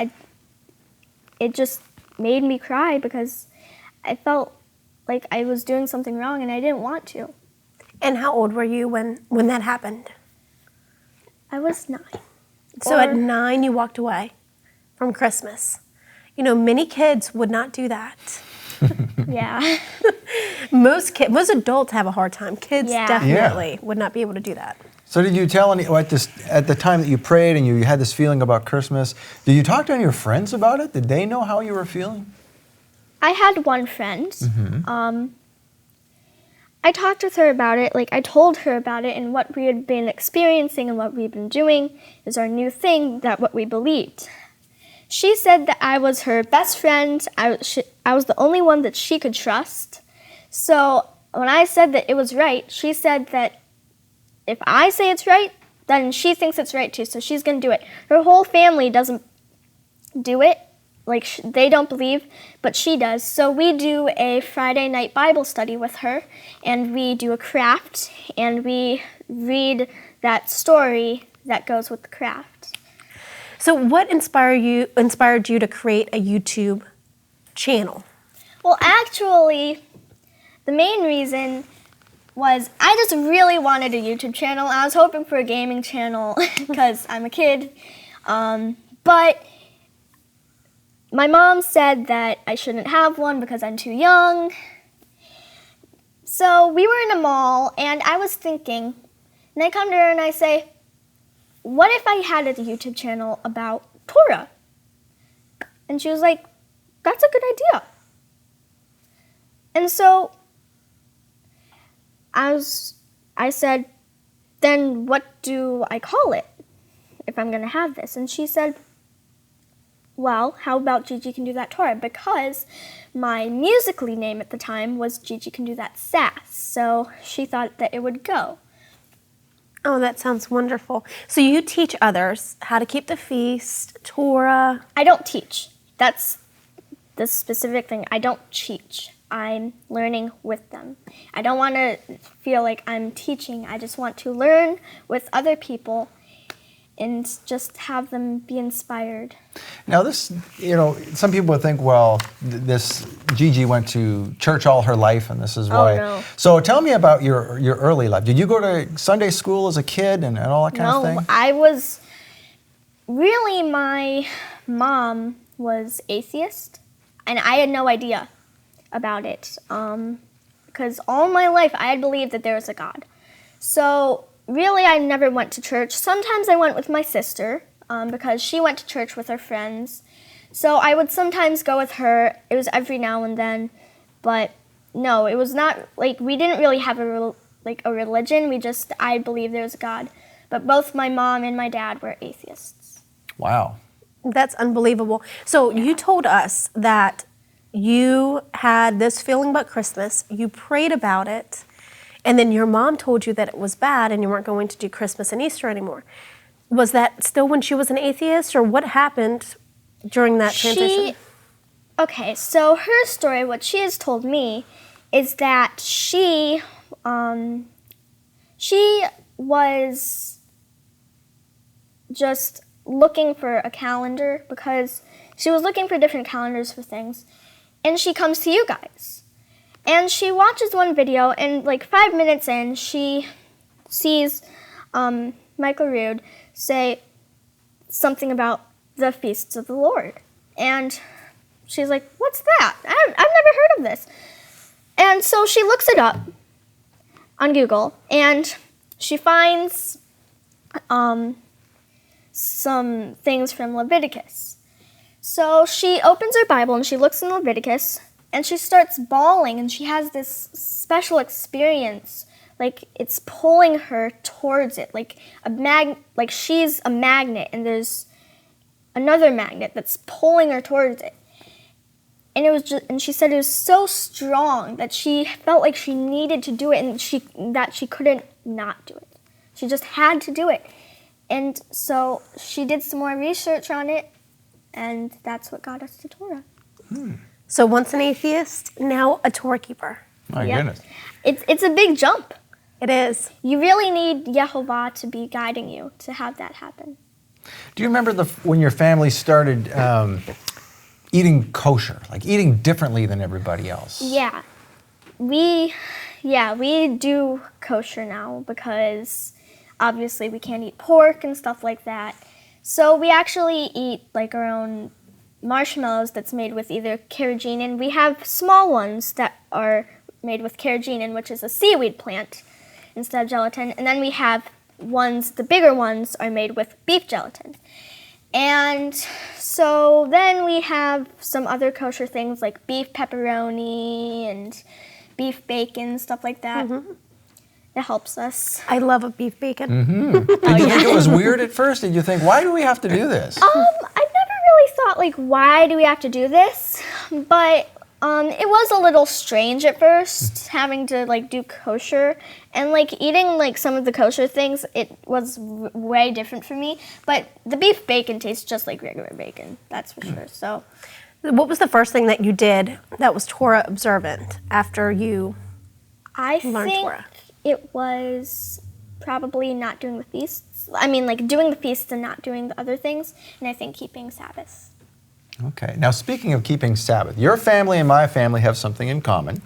it just made me cry because I felt like I was doing something wrong, and I didn't want to. And how old were you when that happened? I was 9. So at 9, you walked away from Christmas. Many kids would not do that. Yeah. Most adults have a hard time. Kids Yeah. definitely would not be able to do that. So did you tell at the time that you prayed and you had this feeling about Christmas, did you talk to any of your friends about it? Did they know how you were feeling? I had one friend. I talked with her about it. I told her about it and what we had been experiencing and what we've been doing is our new thing, that what we believed. She said that I was her best friend. I was the only one that she could trust. So when I said that it was right, she said that if I say it's right, then she thinks it's right too, so she's going to do it. Her whole family doesn't do it. They don't believe, but she does. So we do a Friday night Bible study with her, and we do a craft, and we read that story that goes with the craft. So what inspired you to create a YouTube channel? Well, actually, the main reason was I just really wanted a YouTube channel. I was hoping for a gaming channel because I'm a kid, but my mom said that I shouldn't have one because I'm too young. So we were in a mall, and I was thinking, and I come to her and I say, what if I had a YouTube channel about Torah? And she was like, that's a good idea. And so I said, then what do I call it if I'm going to have this? And she said, well, how about GigiCanDoThatTorah? Because my Musical.ly name at the time was GigiCanDoThatSass, so she thought that it would go. Oh, that sounds wonderful. So you teach others how to keep the feast, Torah. I don't teach. That's the specific thing. I don't teach. I'm learning with them. I don't want to feel like I'm teaching. I just want to learn with other people and just have them be inspired. Now this, some people would think, well, this Gigi went to church all her life, and this is why. No. So tell me about your early life. Did you go to Sunday school as a kid and all that kind of thing? No, my mom was atheist, and I had no idea about it, because all my life I had believed that there was a God. So really, I never went to church. Sometimes I went with my sister, because she went to church with her friends. So I would sometimes go with her. It was every now and then. But no, it was not, we didn't really have a religion. I believed there was a God. But both my mom and my dad were atheists. Wow. That's unbelievable. So you told us that you had this feeling about Christmas. You prayed about it. And then your mom told you that it was bad and you weren't going to do Christmas and Easter anymore. Was that still when she was an atheist, or what happened during that transition? Okay, so her story, what she has told me, is that she was just looking for a calendar, because she was looking for different calendars for things, and she comes to you guys. And she watches one video, and 5 minutes in, she sees Michael Rood say something about the feasts of the Lord. And she's like, what's that? I've never heard of this. And so she looks it up on Google, and she finds some things from Leviticus. So she opens her Bible, and she looks in Leviticus, and she starts bawling, and she has this special experience, it's pulling her towards it, she's a magnet, and there's another magnet that's pulling her towards it. And and she said it was so strong that she felt like she needed to do it, and that she couldn't not do it. She just had to do it. And so she did some more research on it, and that's what got us to Torah. So once an atheist, now a Torah keeper. My goodness. It's a big jump. It is. You really need Yehovah to be guiding you to have that happen. Do you remember when your family started eating kosher, eating differently than everybody else? Yeah. We do kosher now, because obviously we can't eat pork and stuff like that. So we actually eat our own marshmallows that's made with either carrageenan. We have small ones that are made with carrageenan, which is a seaweed plant, instead of gelatin. And then we have the bigger ones are made with beef gelatin. And so then we have some other kosher things like beef pepperoni and beef bacon, stuff like that. Mm-hmm. It helps us. I love a beef bacon. Mm-hmm. Did you think it was weird at first? Did you think, why do we have to do this? I never really thought, why do we have to do this? But it was a little strange at first, having to, do kosher. And, eating, some of the kosher things, it was way different for me. But the beef bacon tastes just like regular bacon, that's for sure. So, what was the first thing that you did that was Torah observant after you learned Torah? It was probably not doing the feasts. Doing the feasts and not doing the other things, and I think keeping Sabbath. Okay. Now, speaking of keeping Sabbath, your family and my family have something in common.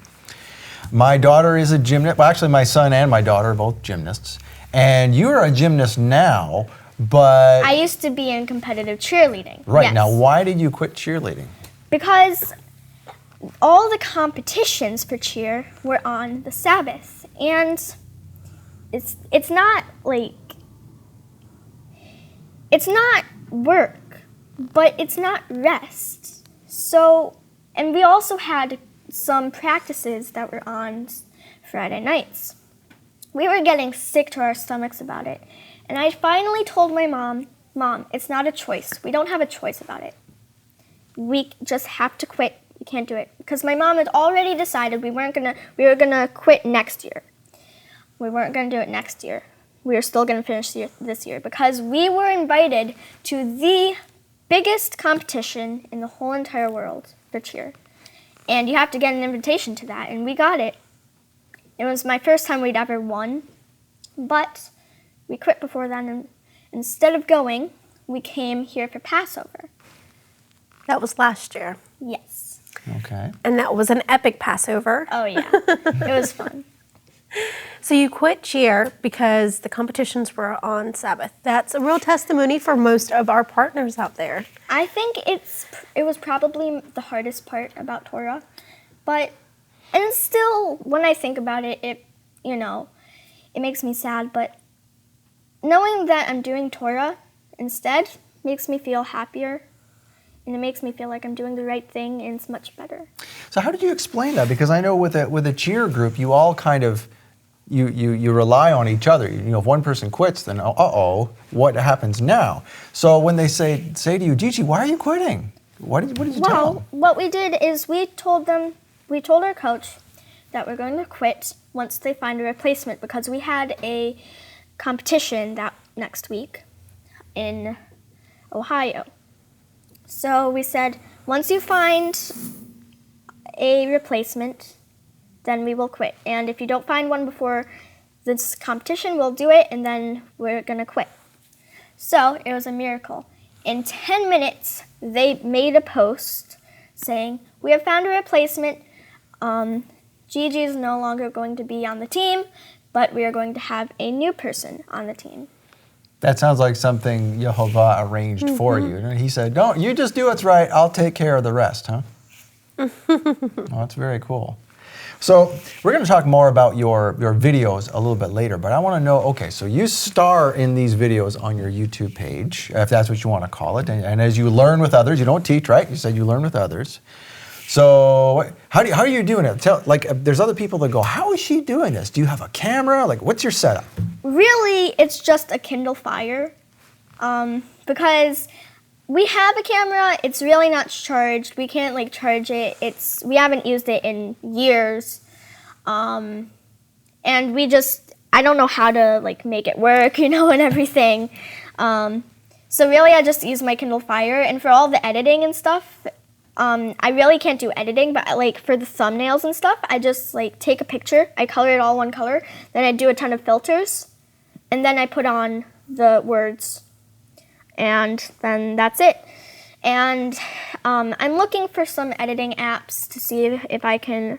My daughter is a gymnast. Well, actually, my son and my daughter are both gymnasts. And you're a gymnast now, but... I used to be in competitive cheerleading. Right. Yes. Now, why did you quit cheerleading? Because all the competitions for cheer were on the Sabbath. And it's not it's not work, but it's not rest. So, and we also had some practices that were on Friday nights. We were getting sick to our stomachs about it. And I finally told my mom, it's not a choice. We don't have a choice about it. We just have to quit. We can't do it. Because my mom had already decided we were gonna quit next year. We weren't gonna do it next year. We were still gonna finish this year, because we were invited to the biggest competition in the whole entire world for cheer. And you have to get an invitation to that, and we got it. It was my first time we'd ever won, but we quit before then, instead of going, we came here for Passover. That was last year. Yes. Okay. And that was an epic Passover. Oh, yeah. It was fun. So you quit cheer because the competitions were on Sabbath. That's a real testimony for most of our partners out there. I think it was probably the hardest part about Torah, and still, when I think about it, it makes me sad, but knowing that I'm doing Torah instead makes me feel happier, and it makes me feel like I'm doing the right thing, and it's much better. So how did you explain that? Because I know with a cheer group, you all kind of, you rely on each other. If one person quits, then what happens now? So when they say to you, Gigi, why are you quitting? What did you tell them? What we did is we told our coach that we're going to quit once they find a replacement, because we had a competition that next week in Ohio. So we said, once you find a replacement, then we will quit. And if you don't find one before this competition, we'll do it, and then we're going to quit. So it was a miracle. In 10 minutes, they made a post saying, we have found a replacement. Gigi is no longer going to be on the team, but we are going to have a new person on the team. That sounds like something Yehovah arranged for you. He said, "Don't you just do what's right, I'll take care of the rest," huh? Well, that's very cool. So we're going to talk more about your videos a little bit later, but I want to know, okay, so you star in these videos on your YouTube page, if that's what you want to call it, and as you learn with others, you don't teach, right? You said you learn with others. So how are you doing it? There's other people that go, how is she doing this? Do you have a camera? What's your setup? Really, it's just a Kindle Fire, because we have a camera. It's really not charged. We can't charge it. We haven't used it in years, and I don't know how to make it work, and everything. So really, I just use my Kindle Fire, and for all the editing and stuff. I really can't do editing, but for the thumbnails and stuff, I just take a picture, I color it all one color, then I do a ton of filters, and then I put on the words, and then that's it. And I'm looking for some editing apps to see if I can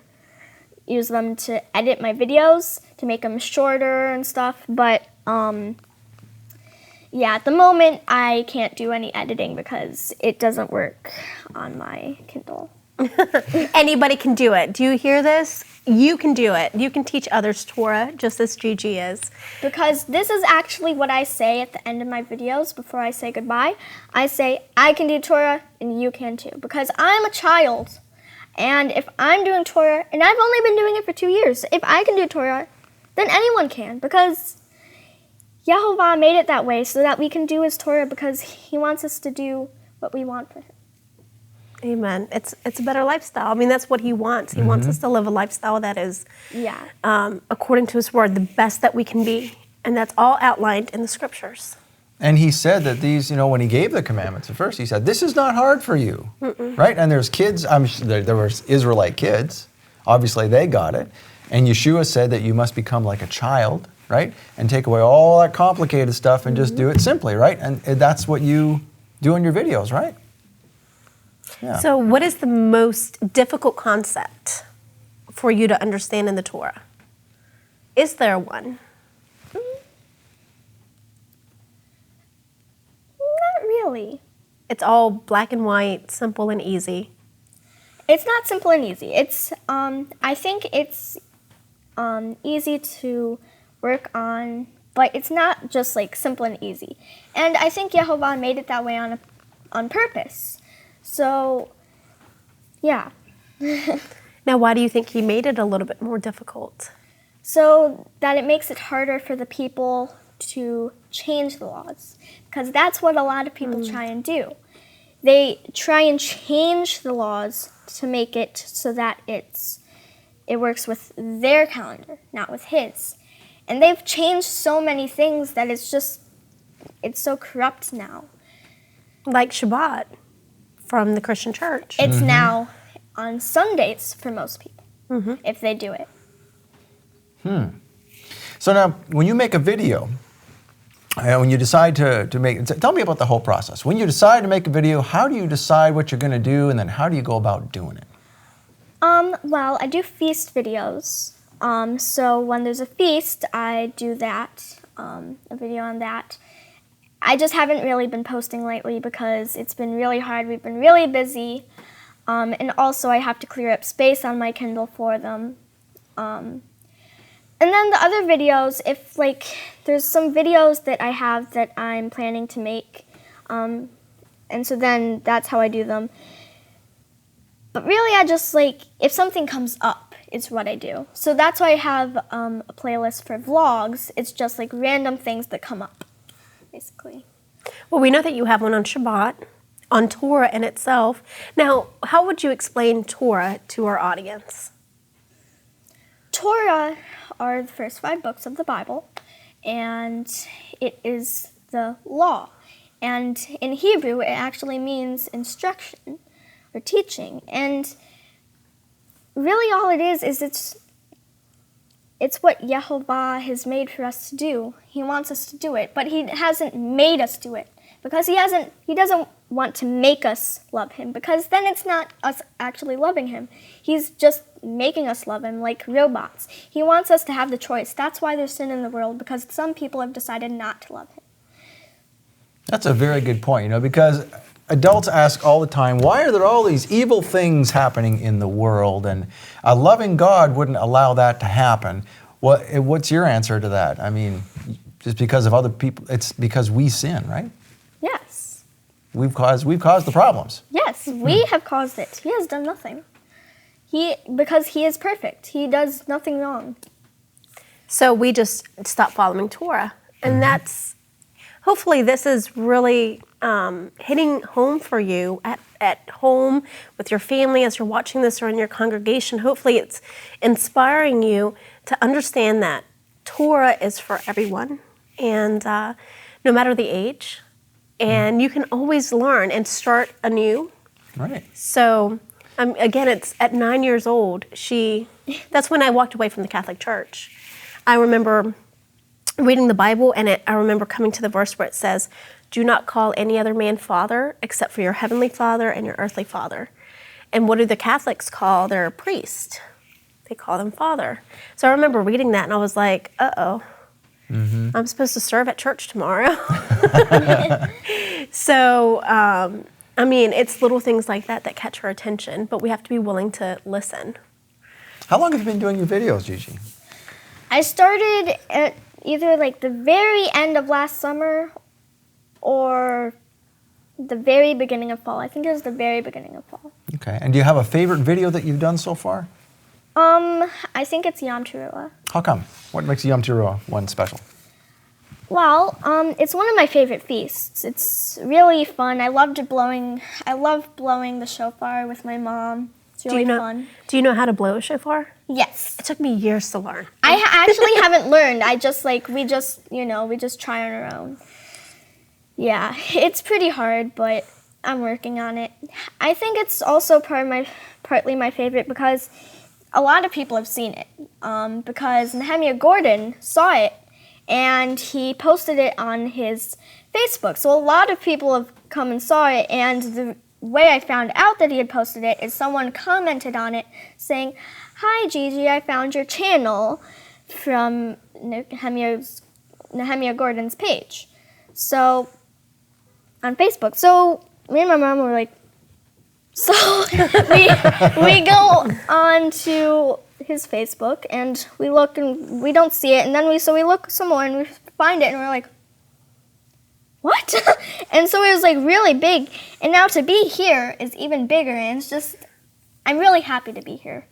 use them to edit my videos, to make them shorter and stuff, but yeah, at the moment, I can't do any editing because it doesn't work on my Kindle. Anybody can do it. Do you hear this? You can do it. You can teach others Torah just as Gigi is. Because this is actually what I say at the end of my videos before I say goodbye. I say, I can do Torah and you can too. Because I'm a child. And if I'm doing Torah, and I've only been doing it for 2 years, if I can do Torah, then anyone can. Because Yehovah made it that way so that we can do his Torah, because he wants us to do what we want for him. Amen. It's a better lifestyle. I mean, that's what he wants. He wants us to live a lifestyle that is, according to his word, the best that we can be. And that's all outlined in the scriptures. And he said that these, when he gave the commandments at first, he said, this is not hard for you, right? And there's kids, there were Israelite kids. Obviously, they got it. And Yeshua said that you must become like a child, right? And take away all that complicated stuff and just do it simply, right? And that's what you do in your videos, right? Yeah. So what is the most difficult concept for you to understand in the Torah? Is there one? Not really. It's all black and white, simple and easy. It's not simple and easy. It's I think it's easy to work on, but it's not just simple and easy. And I think Yehovah made it that way on purpose. So, yeah. Now, why do you think he made it a little bit more difficult? So that it makes it harder for the people to change the laws. Because that's what a lot of people try and do. They try and change the laws to make it so that it works with their calendar, not with his. And they've changed so many things that it's so corrupt now. Like Shabbat from the Christian church. It's now on Sundays for most people, if they do it. So now, when you make a video, when you decide to make, tell me about the whole process. When you decide to make a video, how do you decide what you're going to do, and then how do you go about doing it? Well, I do feast videos. So when there's a feast, I do that, a video on that. I just haven't really been posting lately because it's been really hard. We've been really busy. And also I have to clear up space on my Kindle for them. And then the other videos, if there's some videos that I have that I'm planning to make, and so then that's how I do them. But really I just if something comes up, it's what I do. So that's why I have a playlist for vlogs. It's just random things that come up, basically. Well, we know that you have one on Shabbat, on Torah in itself. Now, how would you explain Torah to our audience? Torah are the first 5 books of the Bible, and it is the law. And in Hebrew, it actually means instruction or teaching. And really all it is it's what Yehovah has made for us to do. He wants us to do it, but he hasn't made us do it because he doesn't want to make us love him, because then it's not us actually loving him. He's just making us love him like robots. He wants us to have the choice. That's why there's sin in the world, because some people have decided not to love him. That's a very good point, because adults ask all the time, why are there all these evil things happening in the world? And a loving God wouldn't allow that to happen. What's your answer to that? I mean, just because of other people, it's because we sin, right? Yes. We've caused the problems. Yes, we have caused it. He has done nothing. Because he is perfect. He does nothing wrong. So we just stop following Torah. And that's, hopefully this is really hitting home for you at home with your family as you're watching this, or in your congregation. Hopefully it's inspiring you to understand that Torah is for everyone, and no matter the age, and you can always learn and start anew. Right. So again, it's at 9 years old, that's when I walked away from the Catholic Church. I remember reading the Bible, and I remember coming to the verse where it says, do not call any other man father except for your heavenly Father and your earthly father. And what do the Catholics call their priest? They call them father. So I remember reading that, and I was like, uh-oh, I'm supposed to serve at church tomorrow. So, I mean, it's little things like that catch our attention, but we have to be willing to listen. How long have you been doing your videos, Gigi? I started at either the very end of last summer or the very beginning of fall. I think it was the very beginning of fall. Okay. And do you have a favorite video that you've done so far? I think it's Yom Teruah. How come? What makes Yom Teruah one special? Well, it's one of my favorite feasts. It's really fun. I love blowing the shofar with my mom. It's really fun. Do you know how to blow a shofar? Yes. It took me years to learn. I actually haven't learned. I just we just try on our own. Yeah, it's pretty hard, but I'm working on it. I think it's also partly my favorite because a lot of people have seen it. Because Nehemiah Gordon saw it, and he posted it on his Facebook. So a lot of people have come and saw it, and the way I found out that he had posted it is someone commented on it saying, "Hi Gigi, I found your channel from Nehemiah Gordon's page." So on Facebook. So me and my mom were like, so we go on to his Facebook and we look and we don't see it, and then we look some more and we find it and we're like, what? And so it was really big, and now to be here is even bigger, and it's just, I'm really happy to be here.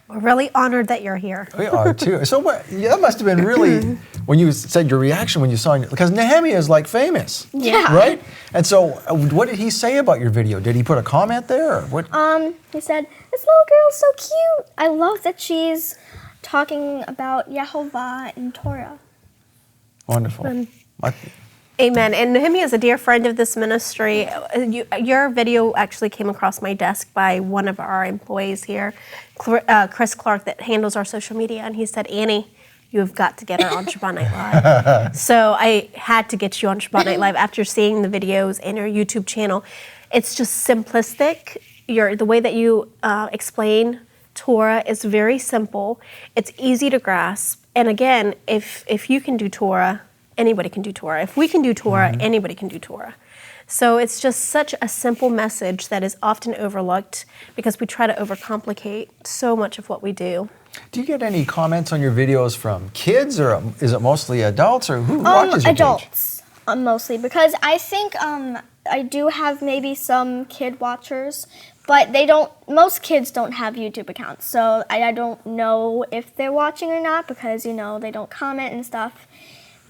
We're really honored that you're here. We are too. So that must have been really, when you said your reaction when you saw it, because Nehemiah is famous. Yeah. Right? And so what did he say about your video? Did he put a comment there? Or what? He said, "This little girl's so cute. I love that she's talking about Yehovah and Torah." Wonderful. Amen. And Nehemiah is a dear friend of this ministry. Your video actually came across my desk by one of our employees here, Chris Clark, that handles our social media. And he said, "Annie, you have got to get her on Shabbat Night Live. So I had to get you on Shabbat Night Live after seeing the videos and your YouTube channel. It's just simplistic. The way that you explain Torah is very simple. It's easy to grasp. And again, if you can do Torah, anybody can do Torah. If we can do Torah, anybody can do Torah. So it's just such a simple message that is often overlooked because we try to overcomplicate so much of what we do. Do you get any comments on your videos from kids, or is it mostly adults, or who watches your adults, mostly, because I think I do have maybe some kid watchers, but most kids don't have YouTube accounts, so I don't know if they're watching or not because, they don't comment and stuff.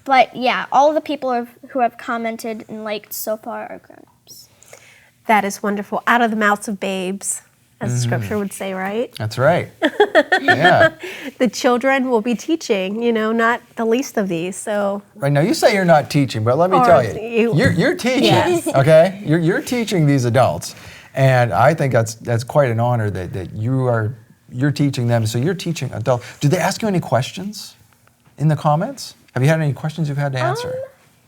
But yeah, all the people who have commented and liked so far are grown-ups. That is wonderful. Out of the mouths of babes, as the scripture would say, right? That's right. Yeah. The children will be teaching, not the least of these. So Right now, you say you're not teaching, but let me tell you, you're teaching. Yes. Okay, you're teaching these adults, and I think that's quite an honor that you're teaching them. So you're teaching adults. Do they ask you any questions in the comments? Have you had any questions you've had to answer?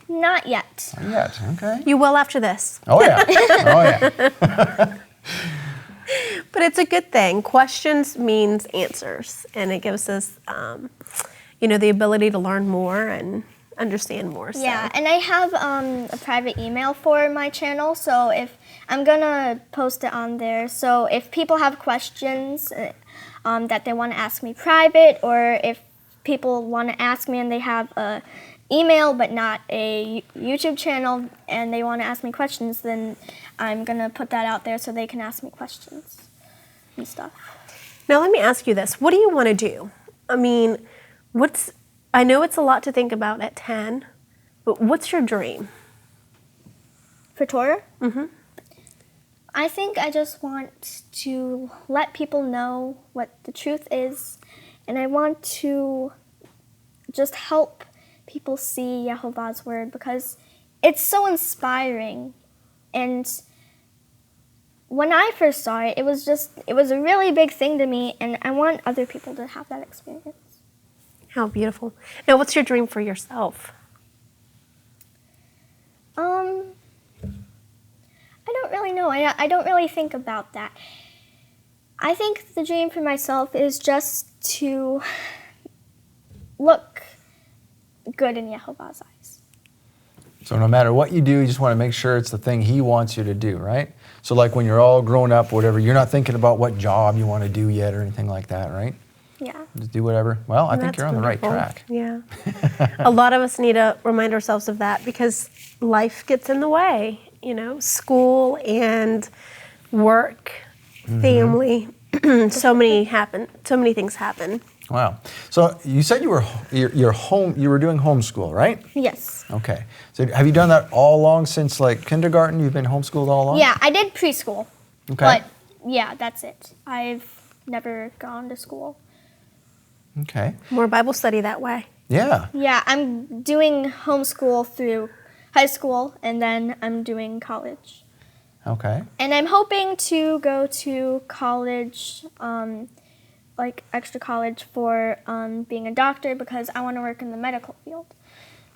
Not yet. Not yet. Okay. you will after this. Oh yeah. Oh yeah. But it's a good thing. Questions means answers, and it gives us, the ability to learn more and understand more. So. Yeah, and I have a private email for my channel, so if I'm gonna post it on there. So if people have questions that they want to ask me private, or if people want to ask me and they have a email but not a YouTube channel and they want to ask me questions, then I'm gonna put that out there so they can ask me questions and stuff. Now let me ask you this. What do you want to do? I mean, I know it's a lot to think about at 10, but what's your dream? For Torah? Mm-hmm. I think I just want to let people know what the truth is, and I want to just help people see Yehovah's word because it's so inspiring. And when I first saw it, it was a really big thing to me, and I want other people to have that experience. How beautiful. Now, what's your dream for yourself? I don't really know. I don't really think about that. I think the dream for myself is just to look good in Yehovah's eyes. So no matter what you do, you just want to make sure it's the thing He wants you to do, right? So like when you're all grown up, whatever, you're not thinking about what job you want to do yet or anything like that, right? Yeah. Just do whatever. Well, I think That's you're on the right wonderful. track. Yeah. A lot of us need to remind ourselves of that because life gets in the way, school and work, family. So many things happen. Wow. So you said you were doing homeschool, right? Yes. Okay. So have you done that all along since like kindergarten? You've been homeschooled all along? Yeah, I did preschool. Okay. But yeah, that's it. I've never gone to school. Okay. More Bible study that way. Yeah. Yeah, I'm doing homeschool through high school, and then I'm doing college. Okay. And I'm hoping to go to college, like extra college for being a doctor because I want to work in the medical field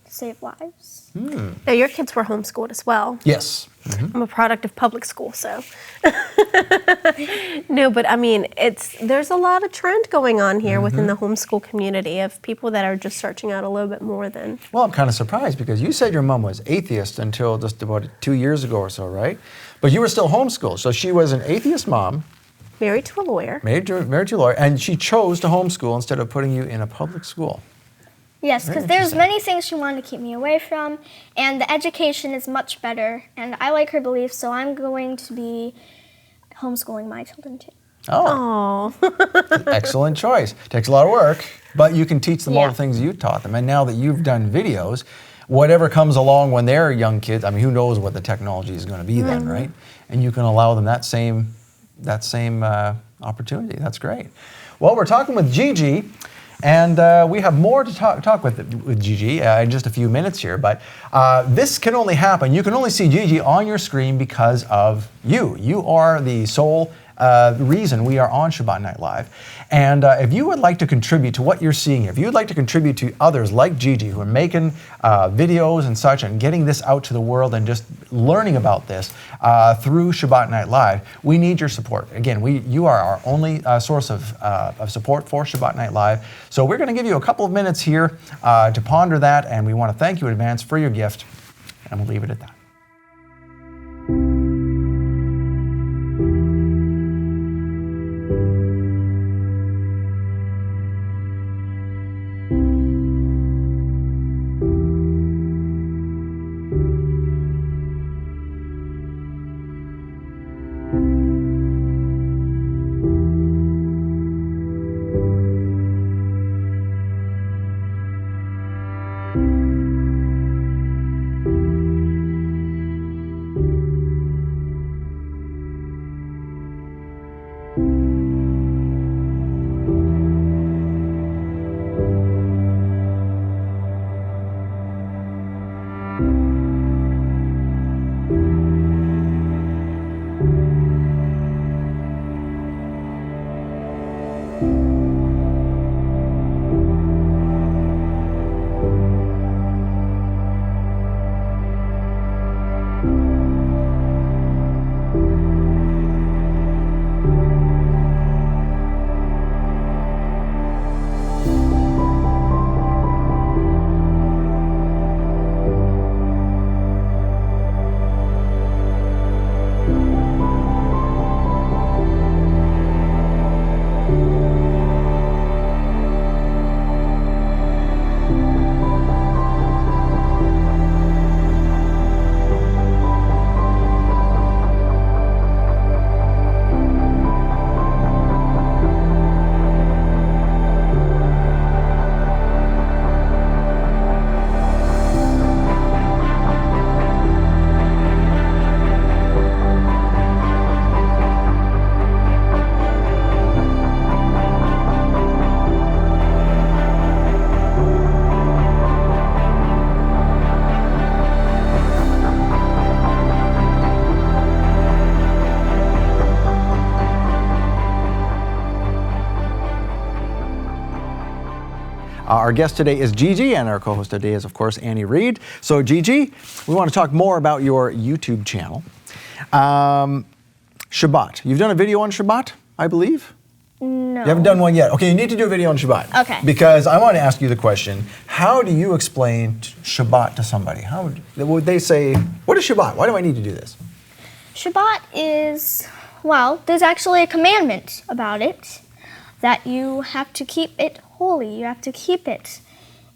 to save lives. Now, your kids were homeschooled as well. Yes. I'm a product of public school, so. No, but I mean, there's a lot of trend going on here within the homeschool community of people that are just searching out a little bit more than. Well, I'm kind of surprised because you said your mom was atheist until just about 2 years ago or so, right? But you were still homeschooled. So she was an atheist mom. Married to a lawyer. Married to a lawyer. And she chose to homeschool instead of putting you in a public school. Yes, Very because there's interesting. many things she wanted to keep me away from, and the education is much better, and I like her beliefs, so I'm going to be homeschooling my children too. Oh, Oh. excellent choice. Takes a lot of work, but you can teach them all Yeah. the things you taught them. And now that you've done videos, whatever comes along when they're young kids, I mean, who knows what the technology is going to be then, right? And you can allow them that same opportunity. That's great. Well, we're talking with Gigi, and we have more to talk with Gigi in just a few minutes here. But this can only happen. You can only see Gigi on your screen because of you. You are the sole reason we are on Shabbat Night Live. And if you would like to contribute to what you're seeing here, if you would like to contribute to others like Gigi who are making videos and such and getting this out to the world and just learning about this through Shabbat Night Live, we need your support. Again, you are our only source of support for Shabbat Night Live. So we're going to give you a couple of minutes here to ponder that, and we want to thank you in advance for your gift, and we'll leave it at that. Our guest today is Gigi, and our co-host today is, of course, Annie Reed. So, Gigi, we want to talk more about your YouTube channel. Shabbat. You've done a video on Shabbat, I believe? No. You haven't done one yet. Okay, you need to do a video on Shabbat. Okay. Because I want to ask you the question, how do you explain Shabbat to somebody? How would they say, what is Shabbat? Why do I need to do this? Shabbat is, well, there's actually a commandment about it, that you have to keep it holy. You have to keep it.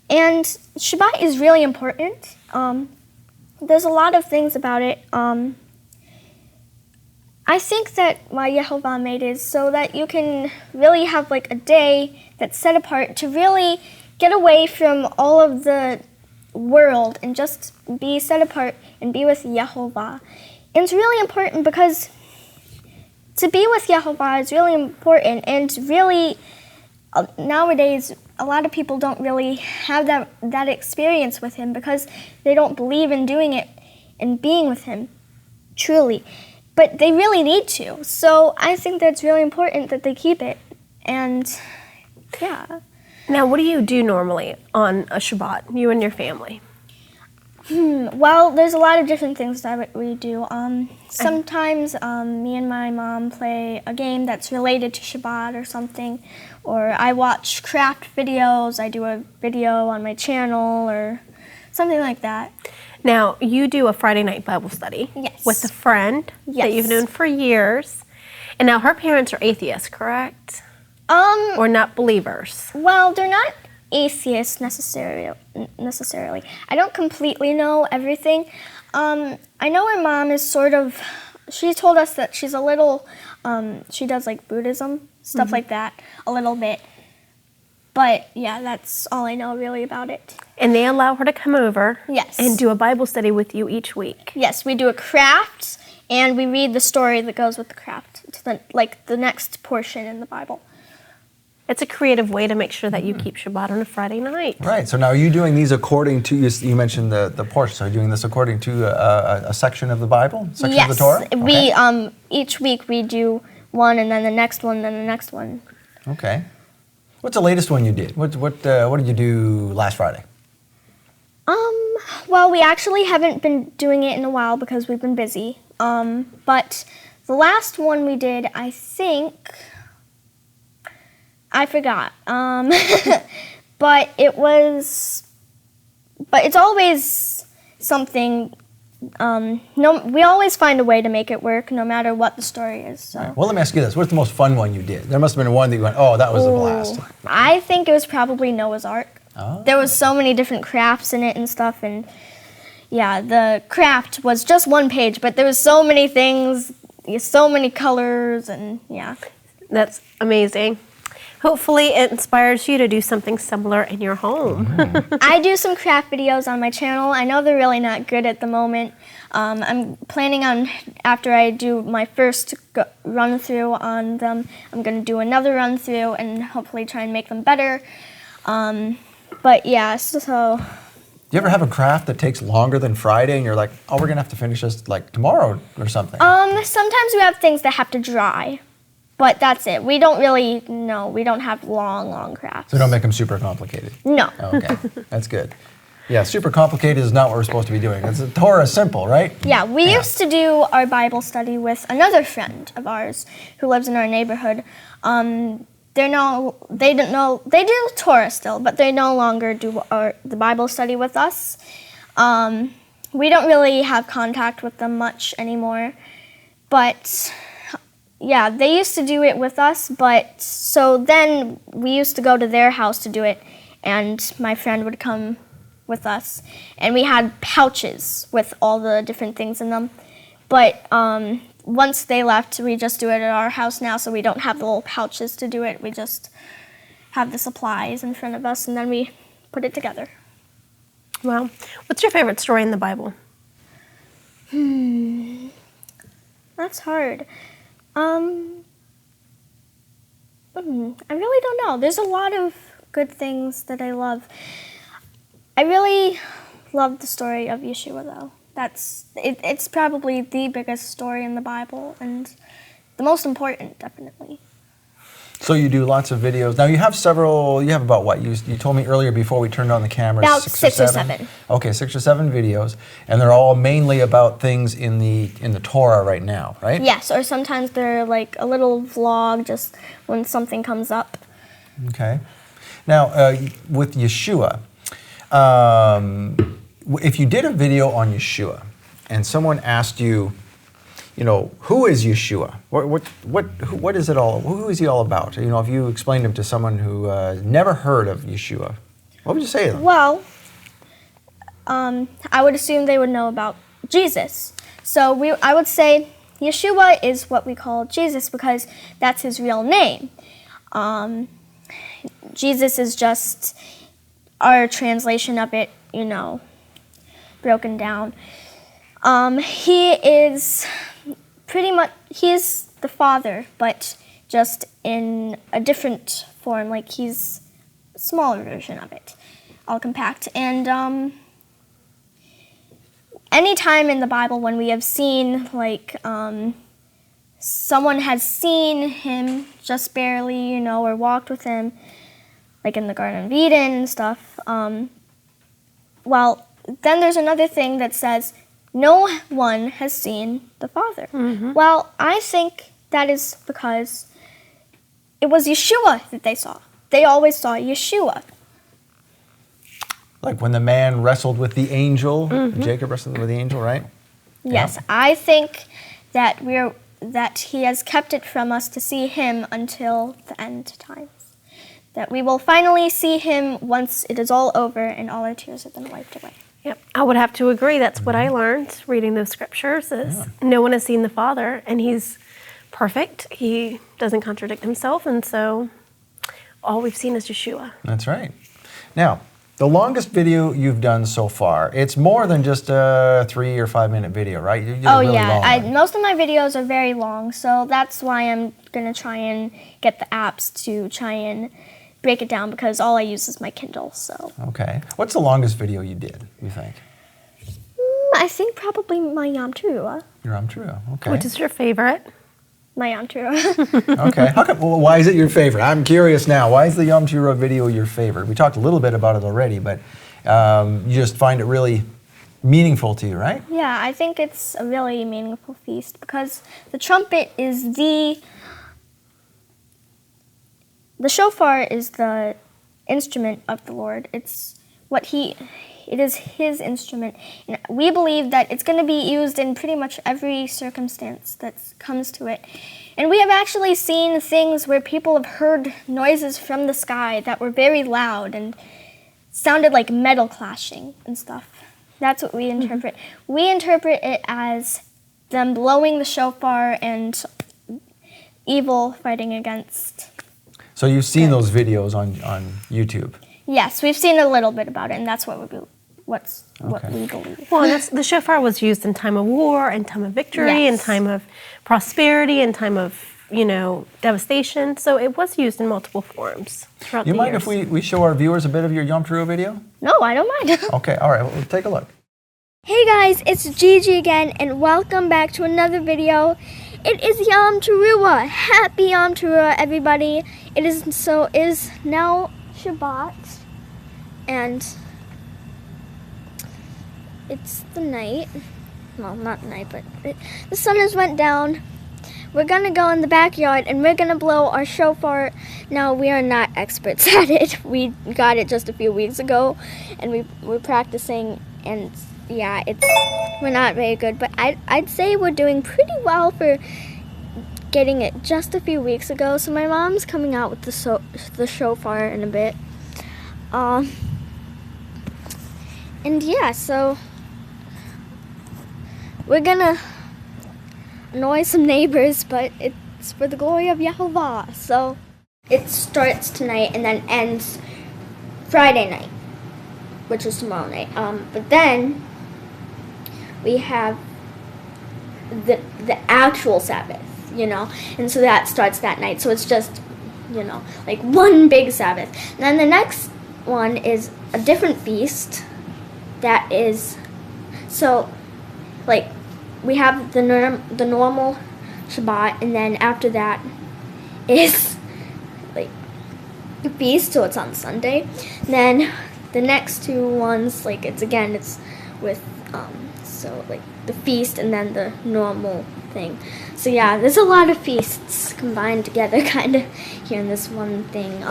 And Shabbat is really important. There's a lot of things about it. I think that why Yehovah made it is so that you can really have like a day that's set apart to really get away from all of the world and just be set apart and be with Yehovah. And it's really important because to be with Yehovah is really important, and really nowadays a lot of people don't really have that experience with him because they don't believe in doing it and being with him truly. But they really need to. So I think that's really important that they keep it. And yeah. Now, what do you do normally on a Shabbat, you and your family? Well, there's a lot of different things that we do. Sometimes me and my mom play a game that's related to Shabbat or something. Or I watch craft videos. I do a video on my channel or something like that. Now, you do a Friday night Bible study with a friend that you've known for years. And now her parents are atheists, correct? Or not believers? Well, they're not atheists necessarily. I don't completely know everything. I know her mom is sort of, she told us that she's a little, she does like Buddhism, stuff like that, a little bit. But yeah, that's all I know really about it. And they allow her to come over Yes. and do a Bible study with you each week. Yes, we do a craft, and we read the story that goes with the craft, to the next portion in the Bible. It's a creative way to make sure that you keep Shabbat on a Friday night. Right. So now are you doing these according to, you mentioned the portion, so are you doing this according to a section of the Bible? Section of the Torah? Yes. We, each week we do one, and then the next one, then the next one. Okay. What's the latest one you did? What did you do last Friday? Well, we actually haven't been doing it in a while because we've been busy. But the last one we did, I think, I forgot. But it's always something. We always find a way to make it work, no matter what the story is. So. Right. Well, let me ask you this: what's the most fun one you did? There must have been one that you went, "Oh, that was a blast." I think it was probably Noah's Ark. Oh. There was so many different crafts in it and stuff, and yeah, the craft was just one page, but there was so many things, so many colors, and yeah. That's amazing. Hopefully it inspires you to do something similar in your home. Mm-hmm. I do some craft videos on my channel. I know they're really not good at the moment. I'm planning on, after I do my first run through on them, I'm going to do another run through and hopefully try and make them better. But yeah, so. Do you ever have a craft that takes longer than Friday and you're like, oh, we're going to have to finish this like tomorrow or something? Sometimes we have things that have to dry. But that's it. We don't really, we don't have long crafts. So don't make them super complicated? No. Okay, that's good. Yeah, super complicated is not what we're supposed to be doing. The Torah is simple, right? Yeah, we used to do our Bible study with another friend of ours who lives in our neighborhood. They do Torah still, but they no longer do the Bible study with us. We don't really have contact with them much anymore, but yeah, they used to do it with us, but so then we used to go to their house to do it, and my friend would come with us, and we had pouches with all the different things in them. But once they left, we just do it at our house now, so we don't have the little pouches to do it. We just have the supplies in front of us, and then we put it together. Well, what's your favorite story in the Bible? That's hard. I really don't know. There's a lot of good things that I love. I really love the story of Yeshua, though. It's probably the biggest story in the Bible and the most important, definitely. So you do lots of videos. Now you have about what? You told me earlier before we turned on the cameras. About six or seven. Okay, 6 or 7 videos. And they're all mainly about things in the Torah right now, right? Yes, or sometimes they're like a little vlog just when something comes up. Okay. Now, with Yeshua, if you did a video on Yeshua and someone asked you, who is Yeshua? What is it all? Who is he all about? If you explained him to someone who never heard of Yeshua, what would you say to them? Well, I would assume they would know about Jesus. So I would say Yeshua is what we call Jesus because that's his real name. Jesus is just our translation of it, broken down. He is the Father, but just in a different form, like he's a smaller version of it, all compact. And any time in the Bible when we have seen, someone has seen him just barely, or walked with him, like in the Garden of Eden and stuff, well, then there's another thing that says, no one has seen the Father. Mm-hmm. Well, I think that is because it was Yeshua that they saw. They always saw Yeshua. Like when the man wrestled with the angel, Jacob wrestled with the angel, right? Yes, yeah. I think that he has kept it from us to see him until the end times. That we will finally see him once it is all over and all our tears have been wiped away. Yep, I would have to agree. That's what I learned reading those scriptures is no one has seen the Father, and he's perfect. He doesn't contradict himself, and so all we've seen is Yeshua. That's right. Now, the longest video you've done so far, it's more than just a 3 or 5 minute video, right? You did a really long one. Most of my videos are very long, so that's why I'm going to try and get the apps to try and break it down because all I use is my Kindle, so. Okay. What's the longest video you did, you think? I think probably my Yom Teruah. Your Yom Teruah, okay. Which is your favorite? my Yom Teruah. Okay. How come, well, why is it your favorite? I'm curious now. Why is the Yom Teruah video your favorite? We talked a little bit about it already, but you just find it really meaningful to you, right? Yeah, I think it's a really meaningful feast because the trumpet is the shofar is the instrument of the Lord. It is his instrument. And we believe that it's going to be used in pretty much every circumstance that comes to it. And we have actually seen things where people have heard noises from the sky that were very loud and sounded like metal clashing and stuff. That's what we interpret. We interpret it as them blowing the shofar and evil fighting against. So you've seen those videos on YouTube? Yes, we've seen a little bit about it, and that's what we believe. Well, and the shofar was used in time of war, in time of victory, in time of prosperity, in time of, devastation. So it was used in multiple forms throughout the years. You mind if we show our viewers a bit of your Yom Teruah video? No, I don't mind. Okay, all right, well, take a look. Hey guys, it's Gigi again, and welcome back to another video. It is Yom Teruah. Happy Yom Teruah, everybody. It is now Shabbat, and it's the night. Well, not night, but the sun has went down. We're gonna go in the backyard and we're gonna blow our shofar. Now, we are not experts at it. We got it just a few weeks ago, and we're practicing, and yeah, we're not very good, but I'd say we're doing pretty well for getting it just a few weeks ago. So my mom's coming out with the shofar in a bit. And yeah, so we're gonna annoy some neighbors, but it's for the glory of Yehovah. So it starts tonight and then ends Friday night, which is tomorrow night. But then we have the actual Sabbath, and so that starts that night. So it's just, like one big Sabbath. And then the next one is a different feast that is, so like we have the normal Shabbat, and then after that is like the feast, so it's on Sunday. And then the next two ones, like it's with so like the feast and then the normal thing. So yeah, there's a lot of feasts combined together kind of here in this one thing.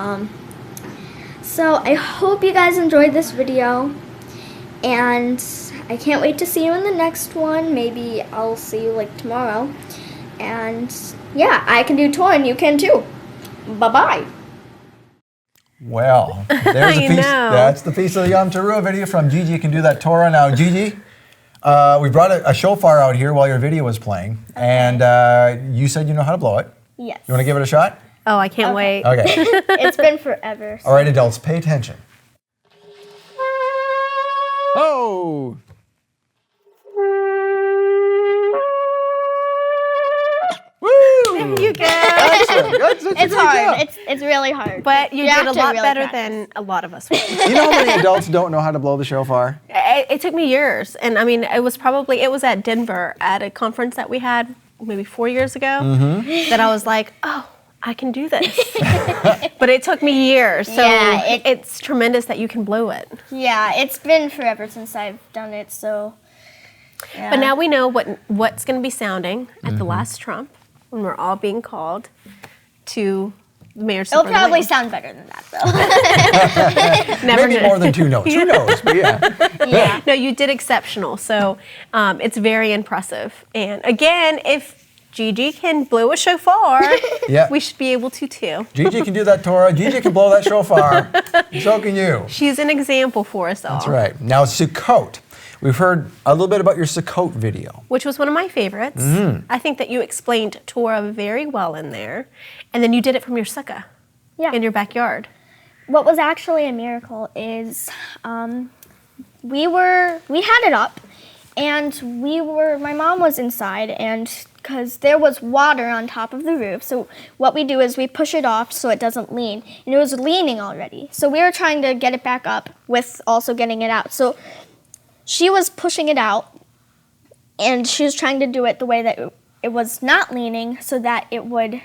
So I hope you guys enjoyed this video, and I can't wait to see you in the next one. Maybe I'll see you like tomorrow. And yeah, I can do Torah and you can too. Bye-bye. Well, there's a piece. That's the piece of the Yom Teruah video from Gigi Can Do That Torah. Now, Gigi, we brought a shofar out here while your video was playing, and you said you know how to blow it. Yes. You want to give it a shot? Oh, I can't wait. Okay. It's been forever. All right, adults, pay attention. Oh! Woo! You go. Excellent. It's hard. It's really hard. But you did a lot really better practice. than a lot of us would. You know how many adults don't know how to blow the shofar? It took me years. And I mean, it was at Denver at a conference that we had maybe 4 years ago that I was like, oh, I can do this. But it took me years. So yeah, it's tremendous that you can blow it. Yeah, it's been forever since I've done it, so. Yeah. But now we know what's going to be sounding at the last trump when we're all being called to the mayor's supper. It'll probably sound better than that, though. Maybe more than 2 notes. Who knows? But yeah. No, you did exceptional. So it's very impressive. And again, if Gigi can blow a shofar, we should be able to too. Gigi can do that Torah. Gigi can blow that shofar. So can you. She's an example for us all. That's right. Now, Sukkot. We've heard a little bit about your Sukkot video, which was one of my favorites. I think that you explained Torah very well in there. And then you did it from your sukkah in your backyard. What was actually a miracle is we had it up, and my mom was inside, and because there was water on top of the roof, so what we do is we push it off so it doesn't lean, and it was leaning already. So we were trying to get it back up with also getting it out. So she was pushing it out, and she was trying to do it the way that it was not leaning so that it would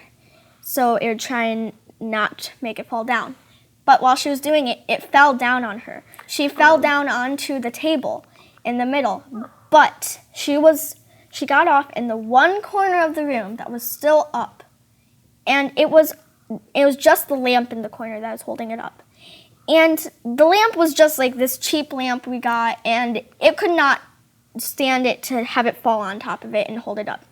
try and not make it fall down. But while she was doing it, it fell down on her. She fell down onto the table in the middle. But she got off in the one corner of the room that was still up. And it was just the lamp in the corner that was holding it up. And the lamp was just like this cheap lamp we got, and it could not stand it to have it fall on top of it and hold it up.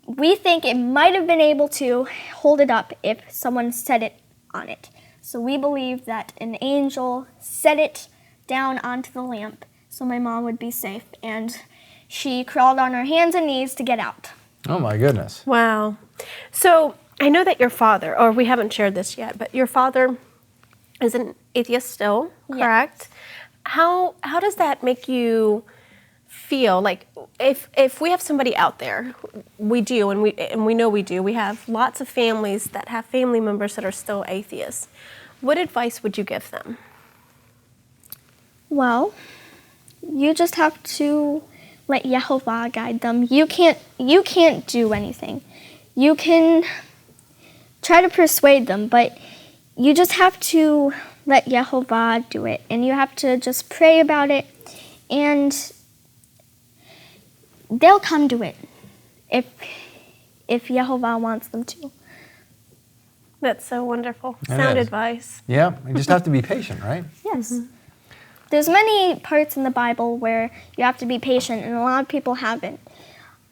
We think it might have been able to hold it up if someone set it on it. So we believe that an angel set it down onto the lamp so my mom would be safe, and she crawled on her hands and knees to get out. Oh my goodness. Wow. So I know that your father, or we haven't shared this yet, but your father is an atheist still, correct? Yes. How does that make you feel? Like if we have somebody out there, we do, and we know we do. We have lots of families that have family members that are still atheists. What advice would you give them? Well, you just have to let Yehovah guide them. You can't do anything. You can try to persuade them, but you just have to let Yehovah do it, and you have to just pray about it, and they'll come to it if Yehovah wants them to. That's so wonderful. It Sound is. advice. Yeah, you just have to be patient, right? Yes. There's many parts in the Bible where you have to be patient, and a lot of people haven't.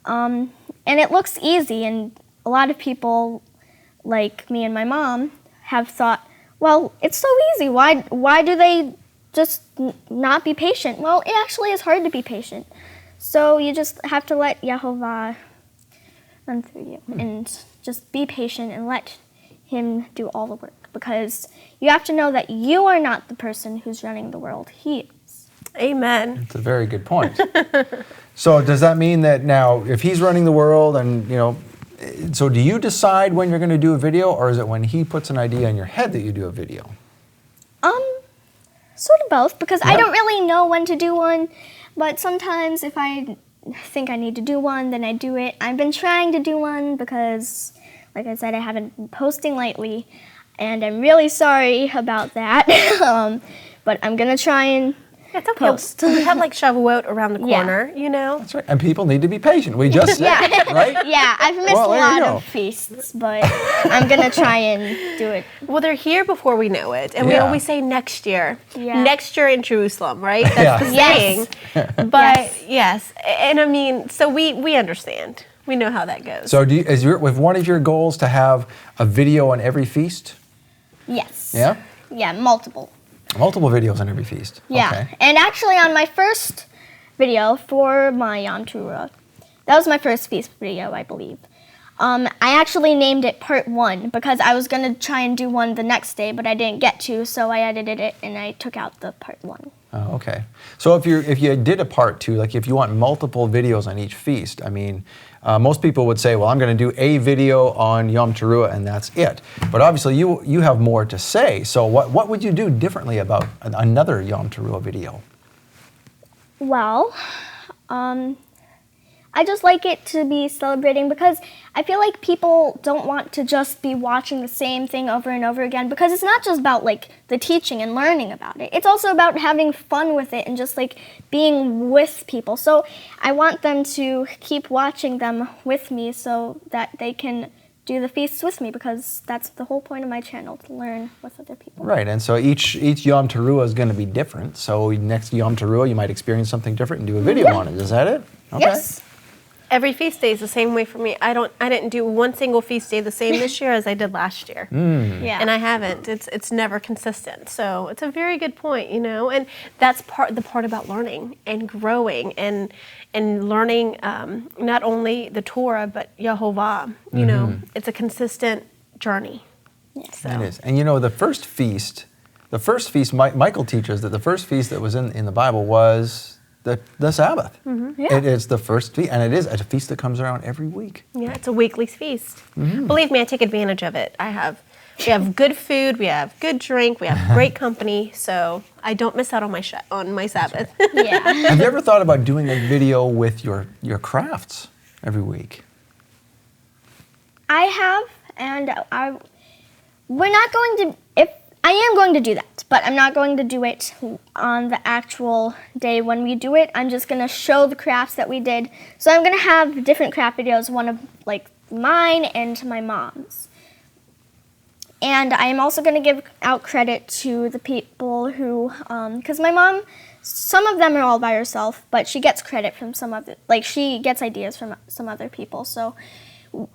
And it looks easy, and a lot of people, like me and my mom, have thought, well, it's so easy. Why do they just not be patient? Well, it actually is hard to be patient. So you just have to let Yehovah run through you and just be patient and let him do all the work, because you have to know that you are not the person who's running the world. He is. Amen. That's a very good point. So does that mean that now if he's running the world and, so do you decide when you're going to do a video, or is it when he puts an idea in your head that you do a video? Sort of both, because I don't really know when to do one, but sometimes if I think I need to do one, then I do it. I've been trying to do one because, like I said, I haven't been posting lately, and I'm really sorry about that. But I'm going to try and post. We have like Shavuot around the corner, That's right. And people need to be patient. We just said it, right? Yeah, I've missed a lot of feasts, but I'm going to try and do it. Well, they're here before we know it. And we always say next year. Yeah. Next year in Jerusalem, right? That's the saying. But yes. And I mean, so we understand. We know how that goes. So is one of your goals to have a video on every feast? Yes. Yeah? Yeah, multiple. Multiple videos on every feast. Yeah, Okay. and actually on my first video for my Yom Teruah, that was my first feast video, I believe. I actually named it Part 1 because I was going to try and do one the next day, but I didn't get to, so I edited it and I took out the Part 1. Oh, okay. So if you did a Part 2, like if you want multiple videos on each feast, I mean, most people would say, well, I'm going to do a video on Yom Teruah and that's it. But obviously you have more to say. So what would you do differently about another Yom Teruah video? Well, I just like it to be celebrating because I feel like people don't want to just be watching the same thing over and over again, because it's not just about like the teaching and learning about it. It's also about having fun with it and just like being with people. So I want them to keep watching them with me so that they can do the feasts with me, because that's the whole point of my channel, to learn with other people. Right, and so each Yom Teruah is going to be different. So next Yom Teruah you might experience something different and do a video on it. Is that it? Okay. Yes. Every feast day is the same way for me. I didn't do one single feast day the same this year as I did last year. Yeah. And I haven't. It's never consistent. So it's a very good point, and that's the part about learning and growing and learning not only the Torah but Yehovah. It's a consistent journey. Yes. So. It is. And the first feast, Michael teaches that the first feast that was in the Bible was the Sabbath. Mm-hmm. Yeah. It is the first feast, and it is a feast that comes around every week. Yeah, it's a weekly feast. Mm-hmm. Believe me, I take advantage of it. We have good food, we have good drink, we have great company, so I don't miss out on my Sabbath. Yeah. Have you ever thought about doing a video with your crafts every week? I have, and we're not going to, I am going to do that, but I'm not going to do it on the actual day when we do it. I'm just going to show the crafts that we did. So I'm going to have different craft videos, one of like mine and my mom's. And I'm also going to give out credit to the people who, because my mom, some of them are all by herself, but she gets credit from some of it, like she gets ideas from some other people. So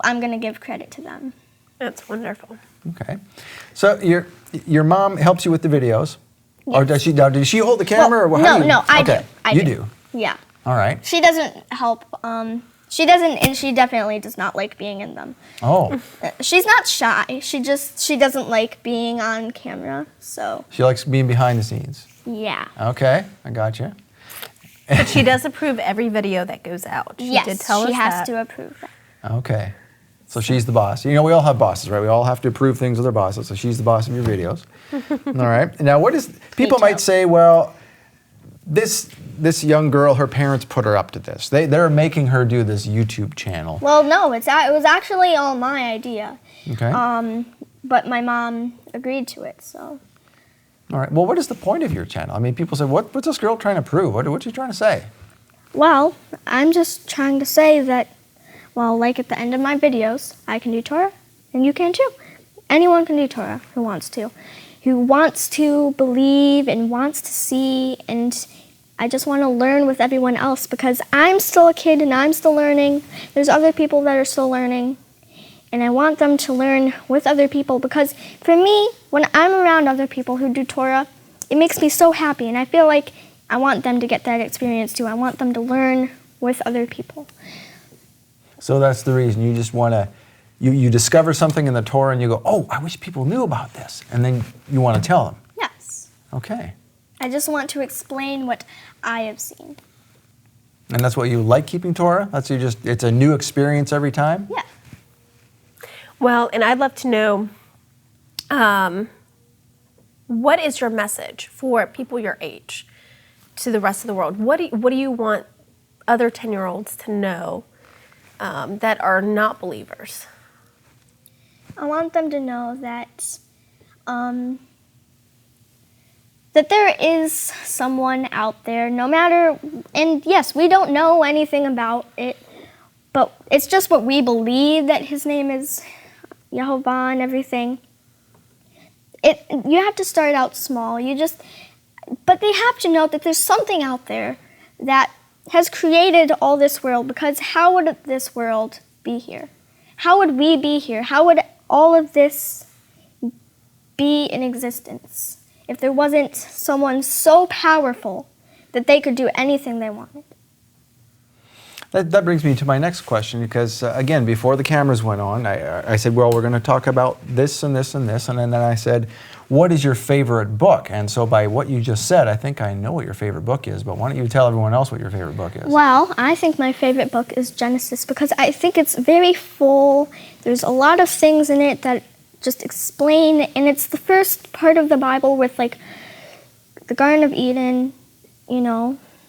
I'm going to give credit to them. That's wonderful. Okay. So your mom helps you with the videos? Yes. Or does she hold the camera? Well, or no, I okay. do. You do? Yeah. All right. She doesn't help. She doesn't, and she definitely does not like being in them. Oh. She's not shy. She doesn't like being on camera, so. She likes being behind the scenes? Yeah. Okay, I got you. But she does approve every video that goes out. She did tell us she has that. to approve that. Okay. So she's the boss. You know, we all have bosses, right? We all have to approve things with our bosses. So she's the boss of your videos. All right. Now, people might say, well, this young girl, her parents put her up to this. They're making her do this YouTube channel. Well, no, it was actually all my idea. Okay. But my mom agreed to it, so. All right. Well, what is the point of your channel? I mean, people say, what's this girl trying to prove? What's she trying to say? Well, I'm just trying to say that, well, like at the end of my videos, I can do Torah, and you can too. Anyone can do Torah who wants to believe and wants to see, and I just want to learn with everyone else because I'm still a kid and I'm still learning. There's other people that are still learning, and I want them to learn with other people because for me, when I'm around other people who do Torah, it makes me so happy, and I feel like I want them to get that experience too. I want them to learn with other people. So that's the reason. You just want to, you discover something in the Torah and you go, oh, I wish people knew about this. And then you want to tell them. Yes. Okay. I just want to explain what I have seen. And that's what you like keeping Torah? It's a new experience every time? Yeah. Well, and I'd love to know, what is your message for people your age to the rest of the world? What do you want other 10-year-olds to know that are not believers? I want them to know that that there is someone out there, no matter, and yes, we don't know anything about it, but it's just what we believe, that his name is Yehovah and everything. You have to start out small. But they have to know that there's something out there that has created all this world, because how would this world be here? How would we be here? How would all of this be in existence if there wasn't someone so powerful that they could do anything they wanted? That brings me to my next question, because again, before the cameras went on, I said, well, we're going to talk about this and this and this, and then I said, what is your favorite book? And so by what you just said, I think I know what your favorite book is, but why don't you tell everyone else what your favorite book is? Well, I think my favorite book is Genesis, because I think it's very full. There's a lot of things in it that just explain, and it's the first part of the Bible with like the Garden of Eden,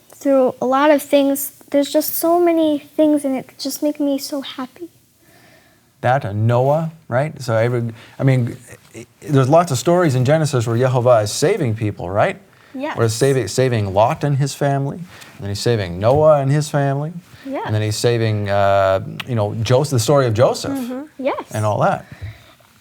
through a lot of things. There's just so many things in it that just make me so happy. That and Noah, right? So there's lots of stories in Genesis where Yehovah is saving people, right? Yes. Where he's saving Lot and his family, and then he's saving Noah and his family, Yeah. and then he's saving, Joseph, the story of Joseph, Yes. and all that.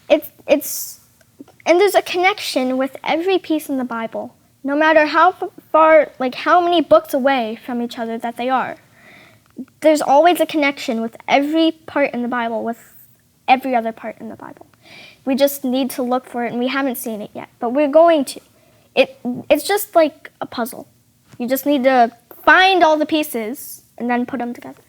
And there's a connection with every piece in the Bible, no matter how far, like how many books away from each other that they are. There's always a connection with every part in the Bible, with every other part in the Bible. We just need to look for it, and we haven't seen it yet, but we're going to. It's just like a puzzle. You just need to find all the pieces and then put them together.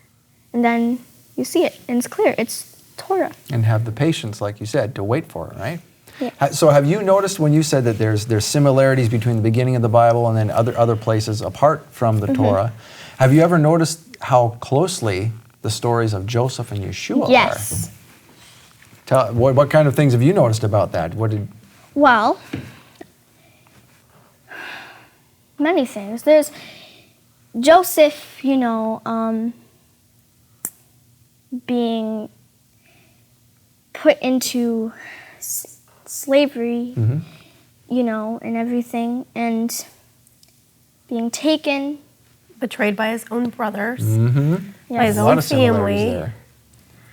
And then you see it, and it's clear. It's Torah. And have the patience, like you said, to wait for it, right? Yeah. So have you noticed when you said that there's similarities between the beginning of the Bible and then other places apart from the Torah, have you ever noticed how closely the stories of Joseph and Yeshua Yes. are? What kind of things have you noticed about that? Well, many things. There's Joseph, being put into slavery, you know, and everything, and being taken. Betrayed by his own brothers, by his A lot own of similarities family. there.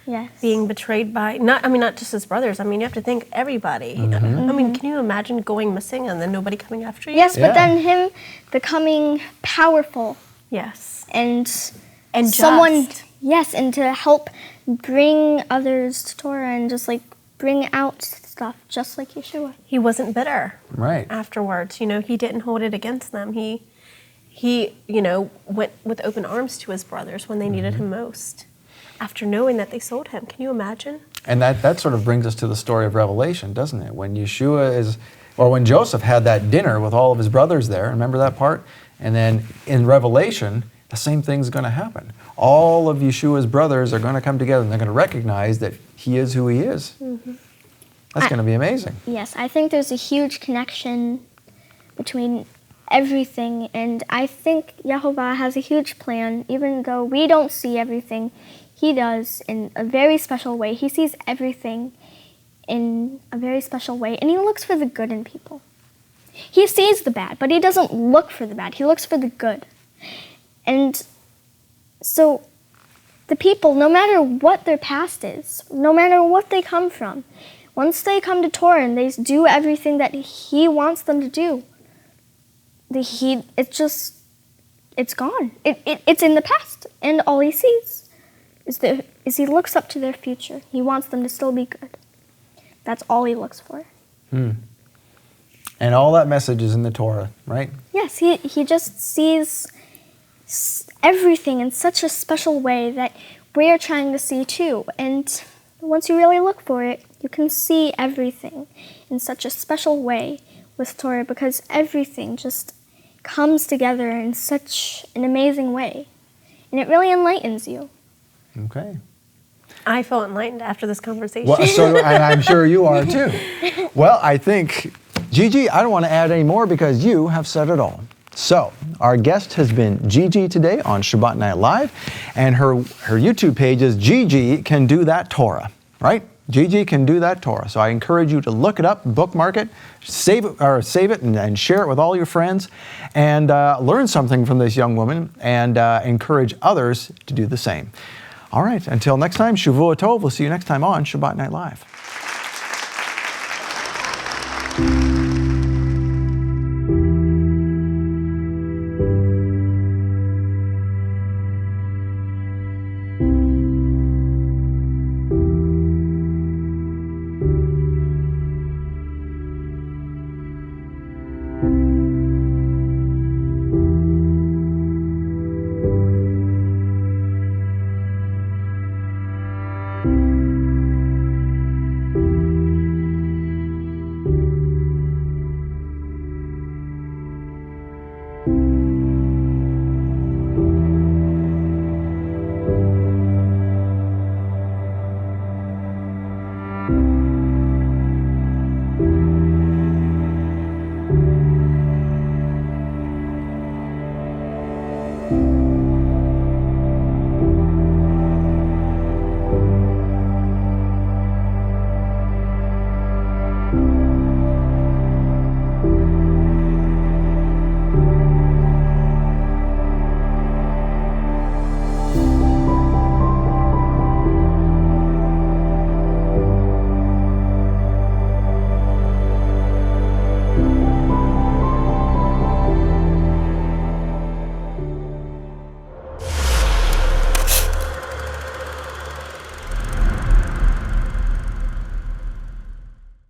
Yes. Being betrayed by, not just his brothers. I mean, you have to think everybody. I mean, can you imagine going missing and then nobody coming after you? Yes, but then him becoming powerful. Yes. And someone, yes, and to help bring others to Torah and just like bring out stuff, just like Yeshua. He wasn't bitter. Right. Afterwards, you know, he didn't hold it against them. He, you know, went with open arms to his brothers when they needed him most. After knowing that they sold him, can you imagine? And that sort of brings us to the story of Revelation, doesn't it? When when Joseph had that dinner with all of his brothers there, remember that part? And then in Revelation, the same thing's going to happen. All of Yeshua's brothers are going to come together and they're going to recognize that he is who he is. That's going to be amazing. Yes, I think there's a huge connection between everything, and I think Yehovah has a huge plan, even though we don't see everything. He does in a very special way. He sees everything in a very special way, and he looks for the good in people. He sees the bad, but he doesn't look for the bad. He looks for the good. And so the people, no matter what their past is, no matter what they come from, once they come to Torah and they do everything that he wants them to do, it's gone. It's in the past, and all he sees is he looks up to their future. He wants them to still be good. That's all he looks for. And all that message is in the Torah, right? Yes, he just sees everything in such a special way that we're trying to see too. And once you really look for it, you can see everything in such a special way with Torah, because everything just comes together in such an amazing way. And it really enlightens you. Okay. I feel enlightened after this conversation. Well, and I'm sure you are too. Well, I think, Gigi, I don't want to add any more because you have said it all. So, our guest has been Gigi today on Shabbat Night Live, and her YouTube page is GigiCanDoThatTorah, right? Gigi can do that Torah. So I encourage you to look it up, bookmark it, save it, and share it with all your friends, and learn something from this young woman, and encourage others to do the same. All right, until next time, Shavua Tov. We'll see you next time on Shabbat Night Live.